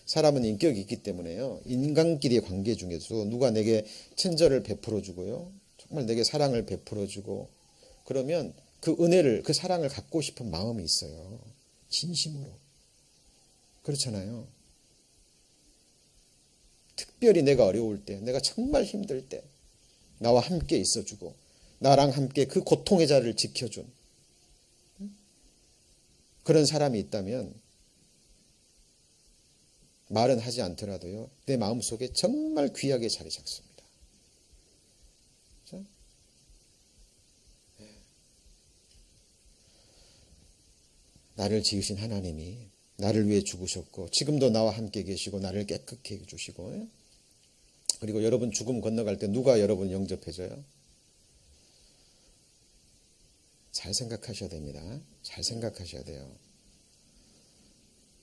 사람은 인격이 있기 때문에요. 인간끼리의 관계 중에서 누가 내게 친절을 베풀어주고요. 정말 내게 사랑을 베풀어주고 그러면 그 은혜를, 그 사랑을 갖고 싶은 마음이 있어요. 진심으로. 그렇잖아요. 특별히 내가 어려울 때, 내가 정말 힘들 때 나와 함께 있어주고 나랑 함께 그 고통의 자리를 지켜준 그런 사람이 있다면 말은 하지 않더라도요. 내 마음속에 정말 귀하게 자리 잡습니다. 그렇죠? 나를 지으신 하나님이 나를 위해 죽으셨고 지금도 나와 함께 계시고 나를 깨끗게 해주시고 그리고 여러분 죽음 건너갈 때 누가 여러분 영접해줘요? 잘 생각하셔야 됩니다. 잘 생각하셔야 돼요.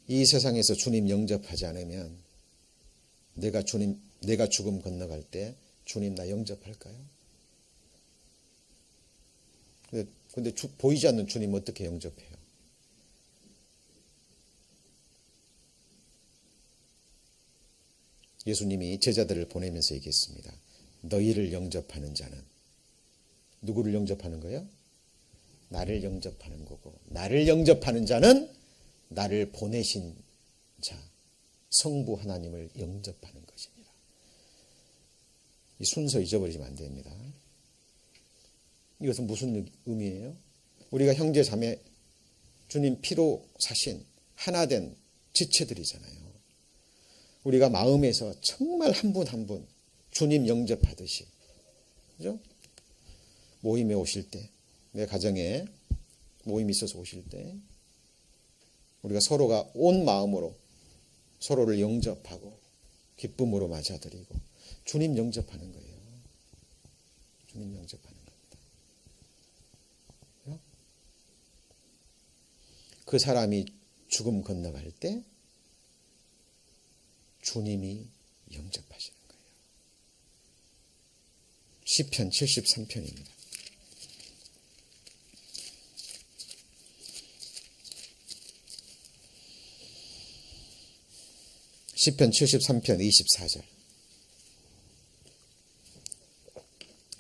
이 세상에서 주님 영접하지 않으면 내가 죽음 건너갈 때 주님 나 영접할까요? 근데 보이지 않는 주님 어떻게 영접해요? 예수님이 제자들을 보내면서 얘기했습니다. 너희를 영접하는 자는 누구를 영접하는 거예요? 나를 영접하는 거고 나를 영접하는 자는 나를 보내신 자 성부 하나님을 영접하는 것입니다. 이 순서 잊어버리시면 안 됩니다. 이것은 무슨 의미예요? 우리가 형제 자매 주님 피로 사신 하나된 지체들이잖아요. 우리가 마음에서 정말 한 분 한 분 주님 영접하듯이 그죠? 모임에 오실 때 내 가정에 모임이 있어서 오실 때 우리가 서로가 온 마음으로 서로를 영접하고 기쁨으로 맞아들이고 주님 영접하는 거예요. 주님 영접하는 겁니다. 그 사람이 죽음 건너갈 때 주님이 영접하시는 거예요. 시편 73편입니다. 시편 73편 24절.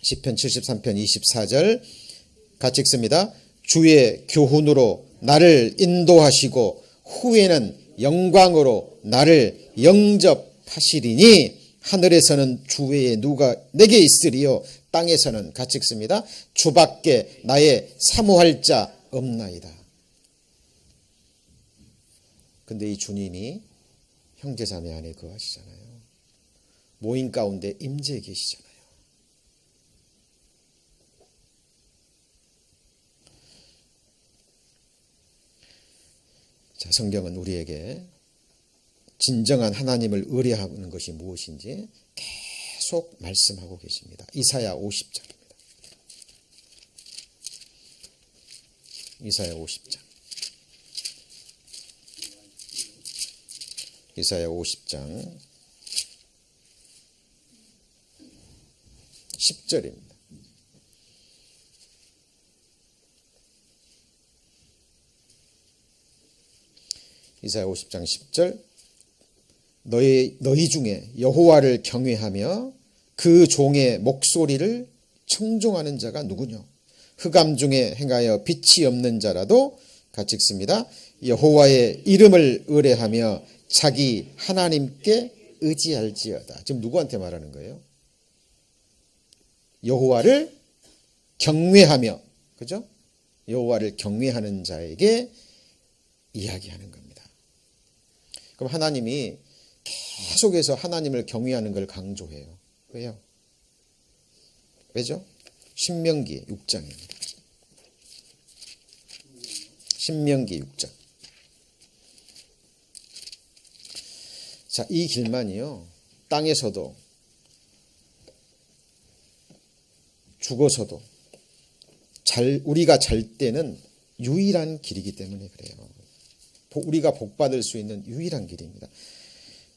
시편 73편 24절 같이 읽습니다. 주의 교훈으로 나를 인도하시고 후에는 영광으로 나를 영접하시리니 하늘에서는 주 외에 누가 내게 있으리요 땅에서는 같이 읽습니다. 주밖에 나의 사모할 자 없나이다. 근데 이 주님이 형제자매 안에 거하시잖아요. 모임 가운데 임재해 계시잖아요. 자, 성경은 우리에게 진정한 하나님을 의뢰하는 것이 무엇인지 계속 말씀하고 계십니다. 이사야 50장입니다. 이사야 50장. 이사야 50장 10절입니다. 이사야 50장 10절. 너희 중에 여호와를 경외하며 그 종의 목소리를 청종하는 자가 누구냐? 흑암 중에 행하여 빛이 없는 자라도 같이 읽습니다. 여호와의 이름을 의뢰하며 자기 하나님께 의지할지어다. 지금 누구한테 말하는 거예요? 여호와를 경외하며, 그죠? 여호와를 경외하는 자에게 이야기하는 겁니다. 그럼 하나님이 계속해서 하나님을 경외하는 걸 강조해요. 왜요? 왜죠? 신명기 6장입니다. 신명기 6장. 자, 이 길만이요, 땅에서도 죽어서도 우리가 잘 때는 유일한 길이기 때문에 그래요. 우리가 복받을 수 있는 유일한 길입니다.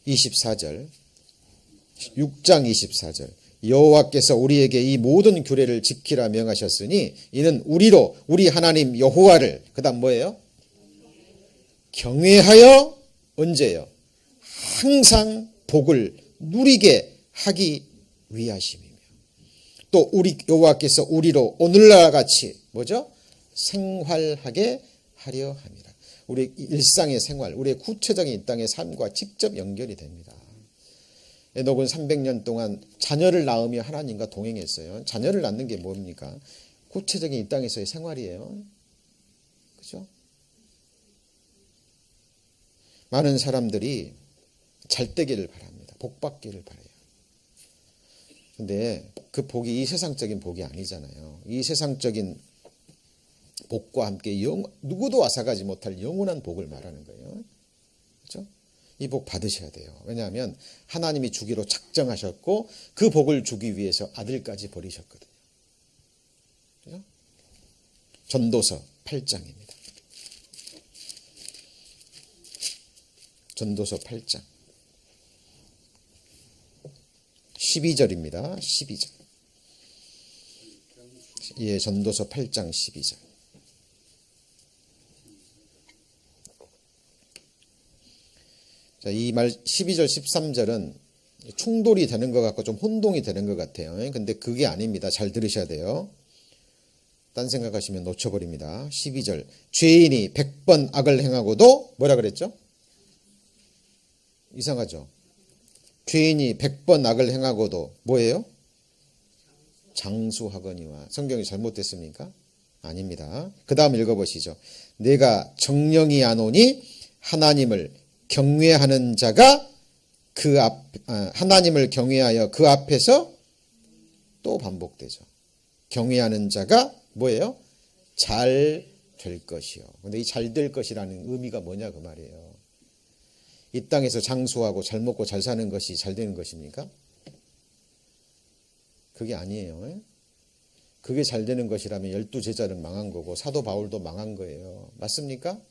24절, 6장 24절. 여호와께서 우리에게 이 모든 규례를 지키라 명하셨으니 이는 우리 하나님 여호와를, 그 다음 뭐예요? 경외하여 언제요? 항상 복을 누리게 하기 위하심이며, 또 우리 여호와께서 우리로 오늘날 같이 뭐죠? 생활하게 하려 함이라. 우리 일상의 생활, 우리의 구체적인 이 땅의 삶과 직접 연결이 됩니다. 에녹은 300년 동안 자녀를 낳으며 하나님과 동행했어요. 자녀를 낳는 게 뭡니까? 구체적인 이 땅에서의 생활이에요. 그죠? 많은 사람들이 잘 되기를 바랍니다. 복 받기를 바라요. 근데 그 복이 이 세상적인 복이 아니잖아요. 이 세상적인 복과 함께 누구도 앗아가지 못할 영원한 복을 말하는 거예요. 그렇죠? 이 복 받으셔야 돼요. 왜냐하면 하나님이 주기로 작정하셨고 그 복을 주기 위해서 아들까지 버리셨거든요. 그렇죠? 전도서 8장입니다. 전도서 8장 12절입니다. 12절. 예, 전도서 8장 12절. 자, 이 말 12절 13절은 충돌이 되는 것 같고 좀 혼동이 되는 것 같아요. 근데 그게 아닙니다. 잘 들으셔야 돼요. 딴 생각하시면 놓쳐버립니다. 12절. 죄인이 100번 악을 행하고도 뭐라 그랬죠? 이상하죠? 죄인이 100번 악을 행하고도 뭐예요? 장수하거니와. 성경이 잘못됐습니까? 아닙니다. 그 다음 읽어보시죠. 내가 정령이 안 오니 하나님을 경외하는 자가 하나님을 경외하여 그 앞에서 또 반복되죠. 경외하는 자가 뭐예요? 잘 될 것이요. 근데 이 잘 될 것이라는 의미가 뭐냐 그 말이에요. 이 땅에서 장수하고 잘 먹고 잘 사는 것이 잘 되는 것입니까? 그게 아니에요. 그게 잘 되는 것이라면 12제자는 망한 거고 사도 바울도 망한 거예요. 맞습니까?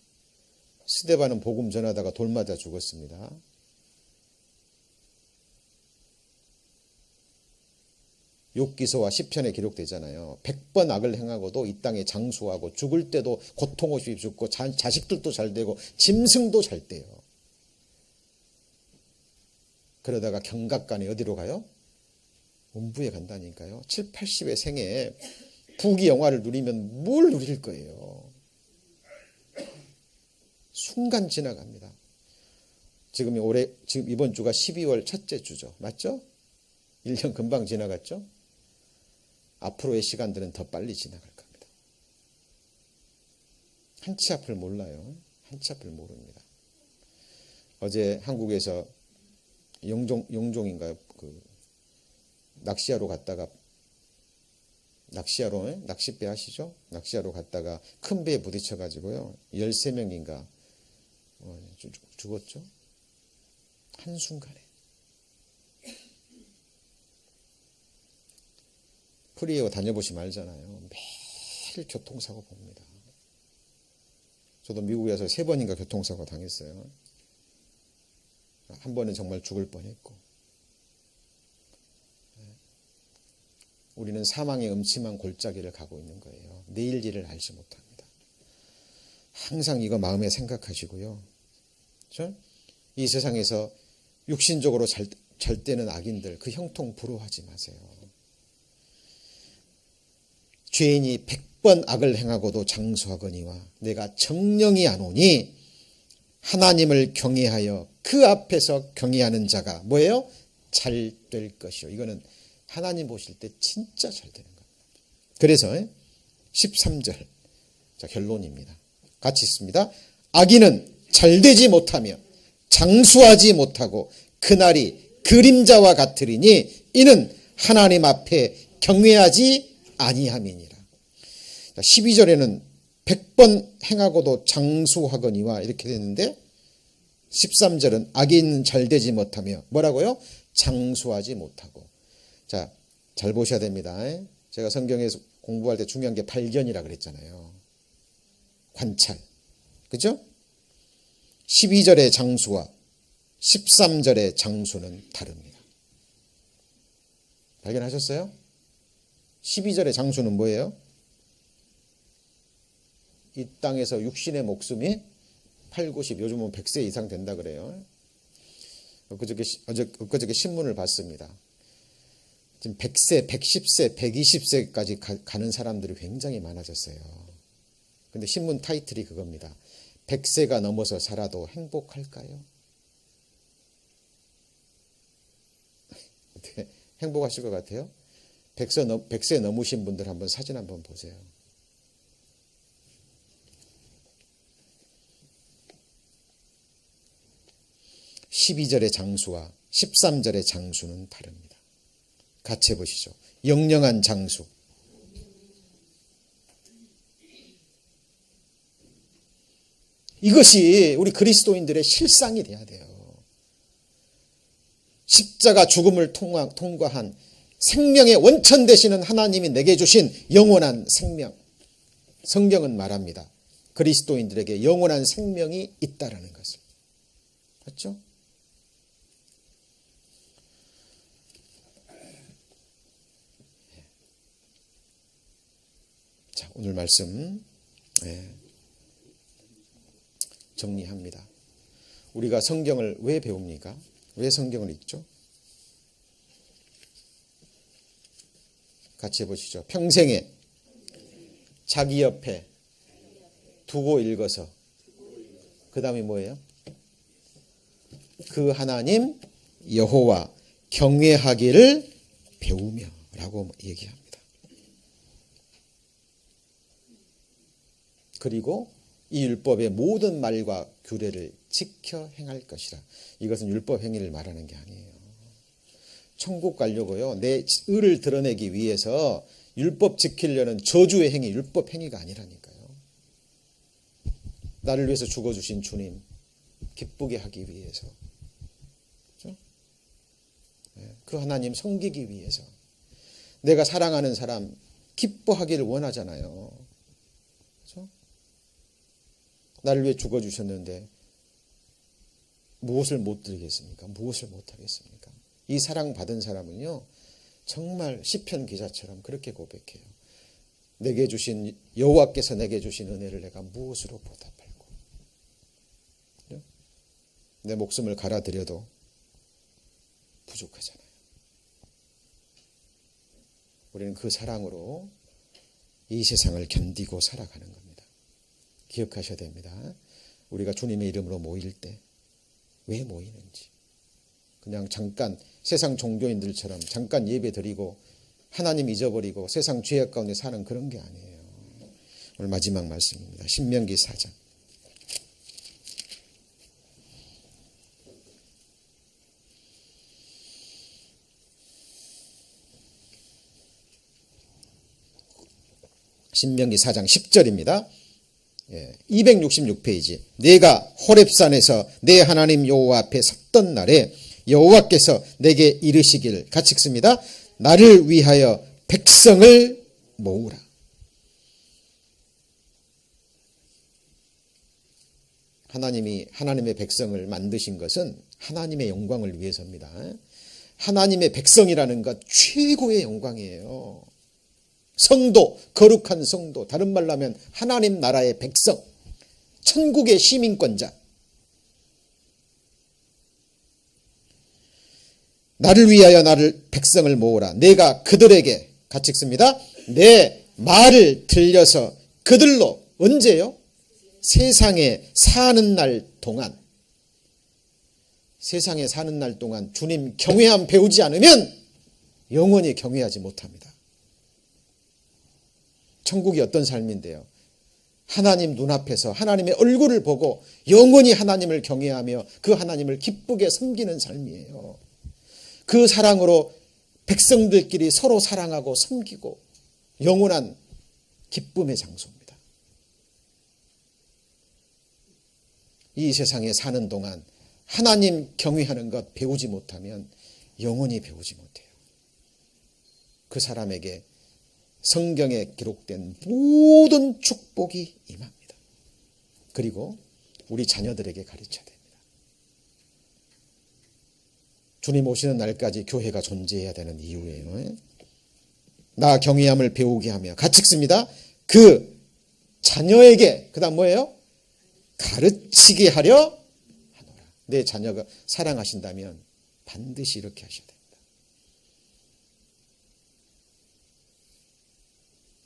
스데반은 복음 전하다가 돌 맞아 죽었습니다. 욥기서와 시편에 기록되잖아요. 100번 악을 행하고도 이 땅에 장수하고 죽을 때도 고통 없이 죽고 자식들도 잘 되고 짐승도 잘 돼요. 그러다가 경각간에 어디로 가요? 음부에 간다니까요. 7, 80의 생에 부귀 영화를 누리면 뭘 누릴 거예요? 순간 지나갑니다. 지금 이번 주가 12월 첫째 주죠. 맞죠? 1년 금방 지나갔죠? 앞으로의 시간들은 더 빨리 지나갈 겁니다. 한 치 앞을 몰라요. 한 치 앞을 모릅니다. 어제 한국에서 영종인가요? 낚시하러 갔다가 낚싯배 아시죠? 낚시하러 갔다가 큰 배에 부딪혀가지고요. 13명인가 죽었죠? 한순간에. 프리웨어 다녀보시면 알잖아요. 매일 교통사고 봅니다. 저도 미국에서 3번인가 교통사고 당했어요. 한 번은 정말 죽을 뻔했고. 우리는 사망의 음침한 골짜기를 가고 있는 거예요. 내일 일을 알지 못합니다. 항상 이거 마음에 생각하시고요. 그렇죠? 이 세상에서 육신적으로 잘 되는 악인들 그 형통 부러워하지 마세요. 죄인이 100번 악을 행하고도 장수하거니와 내가 정령이 안 오니 하나님을 경외하여 그 앞에서 경외하는 자가 뭐예요? 잘 될 것이요. 이거는 하나님 보실 때 진짜 잘 되는 겁니다. 그래서 13절 자 결론입니다. 같이 있습니다. 악인은 잘 되지 못하며 장수하지 못하고 그날이 그림자와 같으리니 이는 하나님 앞에 경외하지 아니함이니라. 12절에는 100번 행하고도 장수하거니와 이렇게 됐는데 13절은 악인은 잘 되지 못하며 뭐라고요? 장수하지 못하고. 자, 잘 보셔야 됩니다. 제가 성경에서 공부할 때 중요한 게 발견이라 그랬잖아요. 관찰. 그죠? 12절의 장수와 13절의 장수는 다릅니다. 발견하셨어요? 12절의 장수는 뭐예요? 이 땅에서 육신의 목숨이 8, 90, 요즘은 100세 이상 된다 그래요. 엊그저께 신문을 봤습니다. 지금 100세, 110세, 120세까지 가는 사람들이 굉장히 많아졌어요. 근데 신문 타이틀이 그겁니다. 100세가 넘어서 살아도 행복할까요? 어떻게 행복하실 것 같아요? 100세 넘으신 분들 한번 사진 한번 보세요. (12절의) 장수와 (13절의) 장수는 다릅니다. 같이 해보시죠. 영영한 장수. 이것이 우리 그리스도인들의 실상이 돼야 돼요. 십자가 죽음을 통과한 생명의 원천 되시는 하나님이 내게 주신 영원한 생명. 성경은 말합니다. 그리스도인들에게 영원한 생명이 있다라는 것을. 맞죠? 자, 오늘 말씀 정리합니다. 우리가 성경을 왜 배웁니까? 왜 성경을 읽죠? 같이 해보시죠. 평생에 자기 옆에 두고 읽어서 그 다음에 뭐예요? 그 하나님 여호와 경외하기를 배우며 라고 얘기합니다. 그리고 이 율법의 모든 말과 규례를 지켜 행할 것이라. 이것은 율법 행위를 말하는 게 아니에요. 천국 가려고요. 내 의를 드러내기 위해서 율법 지키려는 저주의 행위, 율법 행위가 아니라니까요. 나를 위해서 죽어주신 주님 기쁘게 하기 위해서. 그렇죠? 그 하나님 섬기기 위해서. 내가 사랑하는 사람 기뻐하기를 원하잖아요. 그렇죠? 나를 위해 죽어주셨는데 무엇을 못 드리겠습니까? 무엇을 못 하겠습니까? 이 사랑받은 사람은요, 정말 시편 기자처럼 그렇게 고백해요. 내게 주신 여호와께서 내게 주신 은혜를 내가 무엇으로 보답할고, 내 목숨을 갈아드려도 부족하잖아요. 우리는 그 사랑으로 이 세상을 견디고 살아가는 겁니다. 기억하셔야 됩니다. 우리가 주님의 이름으로 모일 때 왜 모이는지. 그냥 잠깐 세상 종교인들처럼 잠깐 예배 드리고 하나님 잊어버리고 세상 죄악 가운데 사는 그런 게 아니에요. 오늘 마지막 말씀입니다. 신명기 4장. 신명기 4장 10절입니다. 266페이지. 내가 호렙산에서 내 하나님 여호와 앞에 섰던 날에 여호와께서 내게 이르시길, 같이 읽습니다. 나를 위하여 백성을 모으라. 하나님이 하나님의 백성을 만드신 것은 하나님의 영광을 위해서입니다. 하나님의 백성이라는 것 최고의 영광이에요. 성도, 거룩한 성도, 다른 말로 하면 하나님 나라의 백성, 천국의 시민권자. 나를 위하여 나를 백성을 모으라. 내가 그들에게, 같이 읽습니다. 내 말을 들려서 그들로, 언제요? 세상에 사는 날 동안. 세상에 사는 날 동안 주님 경외함 배우지 않으면 영원히 경외하지 못합니다. 천국이 어떤 삶인데요? 하나님 눈앞에서 하나님의 얼굴을 보고 영원히 하나님을 경외하며 그 하나님을 기쁘게 섬기는 삶이에요. 그 사랑으로 백성들끼리 서로 사랑하고 섬기고 영원한 기쁨의 장소입니다. 이 세상에 사는 동안 하나님 경외하는 것 배우지 못하면 영원히 배우지 못해요. 그 사람에게 성경에 기록된 모든 축복이 임합니다. 그리고 우리 자녀들에게 가르쳐야 됩니다. 주님 오시는 날까지 교회가 존재해야 되는 이유예요. 나 경외함을 배우게 하며, 같이 읽습니다. 그 자녀에게, 그 다음 뭐예요? 가르치게 하려 하노라. 내 자녀가 사랑하신다면 반드시 이렇게 하셔야 됩니다.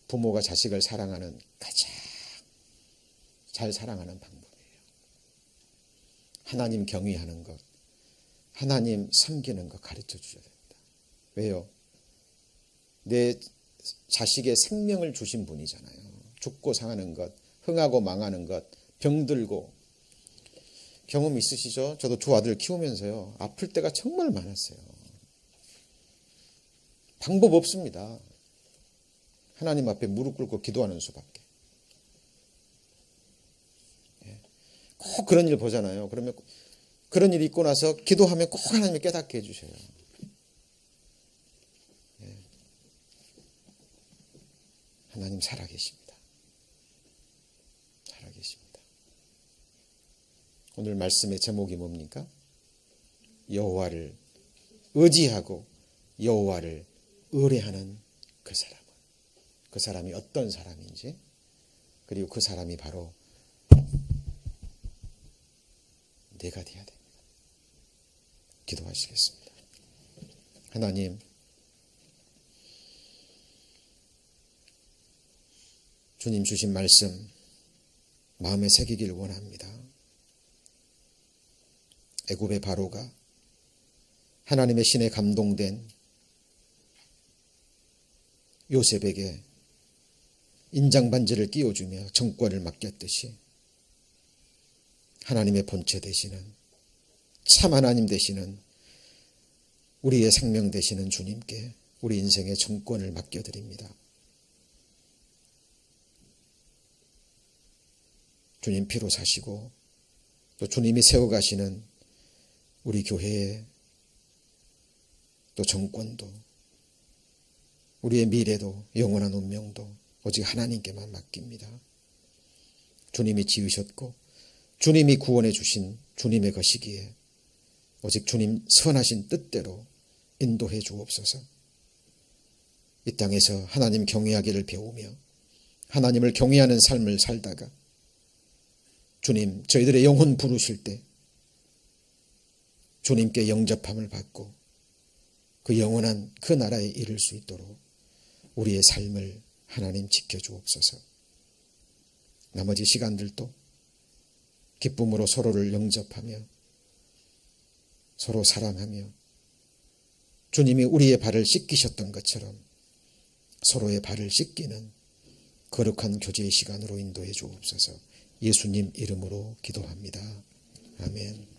부모가 자식을 사랑하는 가장 잘 사랑하는 방법이에요. 하나님 경외하는 것, 하나님 섬기는 것 가르쳐 주셔야 됩니다. 왜요? 내 자식의 생명을 주신 분이잖아요. 죽고 상하는 것, 흥하고 망하는 것, 병들고. 경험 있으시죠? 저도 두 아들 키우면서요, 아플 때가 정말 많았어요. 방법 없습니다. 하나님 앞에 무릎 꿇고 기도하는 수밖에. 꼭 그런 일 보잖아요. 그러면 그런 일이 있고 나서 기도하면 꼭 하나님이 깨닫게 해주셔요. 하나님 살아계십니다. 살아계십니다. 오늘 말씀의 제목이 뭡니까? 여호와를 의지하고 여호와를 의뢰하는 그 사람. 그 사람이 어떤 사람인지, 그리고 그 사람이 바로 내가 되어야 됩니다. 기도하시겠습니다. 하나님, 주님 주신 말씀 마음에 새기길 원합니다. 애굽의 바로가 하나님의 신에 감동된 요셉에게 인장반지를 끼워주며 정권을 맡겼듯이 하나님의 본체 되시는, 참 하나님 되시는, 우리의 생명 되시는 주님께 우리 인생의 정권을 맡겨드립니다. 주님 피로 사시고 또 주님이 세워가시는 우리 교회의 또 정권도, 우리의 미래도, 영원한 운명도 오직 하나님께만 맡깁니다. 주님이 지으셨고 주님이 구원해 주신 주님의 것이기에 오직 주님 선하신 뜻대로 인도해 주옵소서. 이 땅에서 하나님 경외하기를 배우며 하나님을 경외하는 삶을 살다가 주님 저희들의 영혼 부르실 때 주님께 영접함을 받고 그 영원한 그 나라에 이를 수 있도록 우리의 삶을 하나님 지켜주옵소서. 나머지 시간들도 기쁨으로 서로를 영접하며 서로 사랑하며 주님이 우리의 발을 씻기셨던 것처럼 서로의 발을 씻기는 거룩한 교제의 시간으로 인도해 주옵소서. 예수님 이름으로 기도합니다. 아멘.